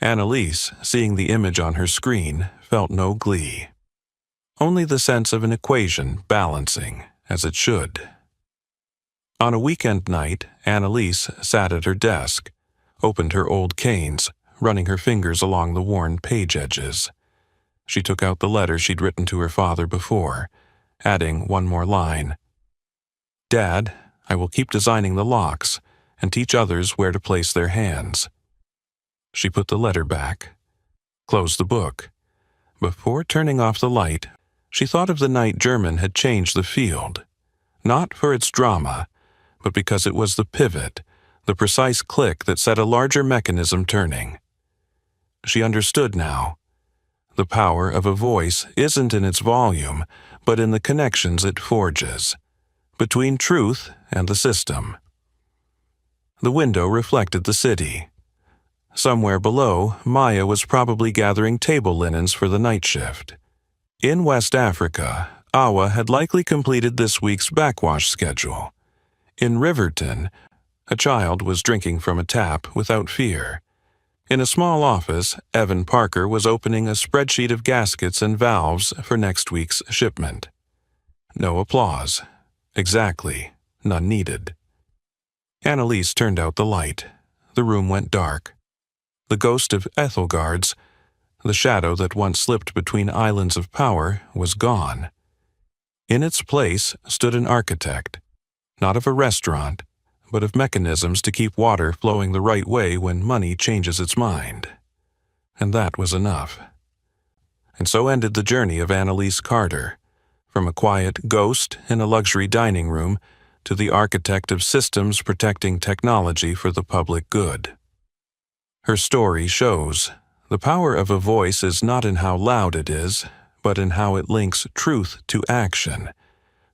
Annalise, seeing the image on her screen, felt no glee. Only the sense of an equation balancing, as it should. On a weekend night, Annalise sat at her desk, opened her old canes, running her fingers along the worn page edges. She took out the letter she'd written to her father before, adding one more line. "Dad, I will keep designing the locks and teach others where to place their hands." She put the letter back, closed the book. Before turning off the light, she thought of the night German had changed the field, not for its drama, but because it was the pivot, the precise click that set a larger mechanism turning. She understood now. The power of a voice isn't in its volume, but in the connections it forges, between truth and the system. The window reflected the city. Somewhere below, Maya was probably gathering table linens for the night shift. In West Africa, Awa had likely completed this week's backwash schedule. In Riverton, a child was drinking from a tap without fear. In a small office, Evan Parker was opening a spreadsheet of gaskets and valves for next week's shipment. No applause. Exactly. None needed. Annalise turned out the light. The room went dark. The ghost of Ethelgard's, the shadow that once slipped between islands of power, was gone. In its place stood an architect, not of a restaurant, but of mechanisms to keep water flowing the right way when money changes its mind. And that was enough. And so ended the journey of Annalise Carter, from a quiet ghost in a luxury dining room to the architect of systems protecting technology for the public good. Her story shows the power of a voice is not in how loud it is, but in how it links truth to action,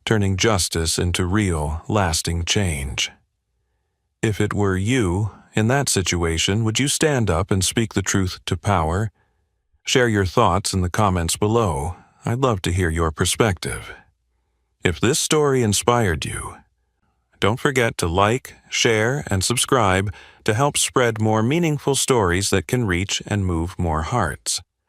turning justice into real, lasting change. If it were you, in that situation, would you stand up and speak the truth to power? Share your thoughts in the comments below. I'd love to hear your perspective. If this story inspired you, don't forget to like, share, and subscribe to help spread more meaningful stories that can reach and move more hearts.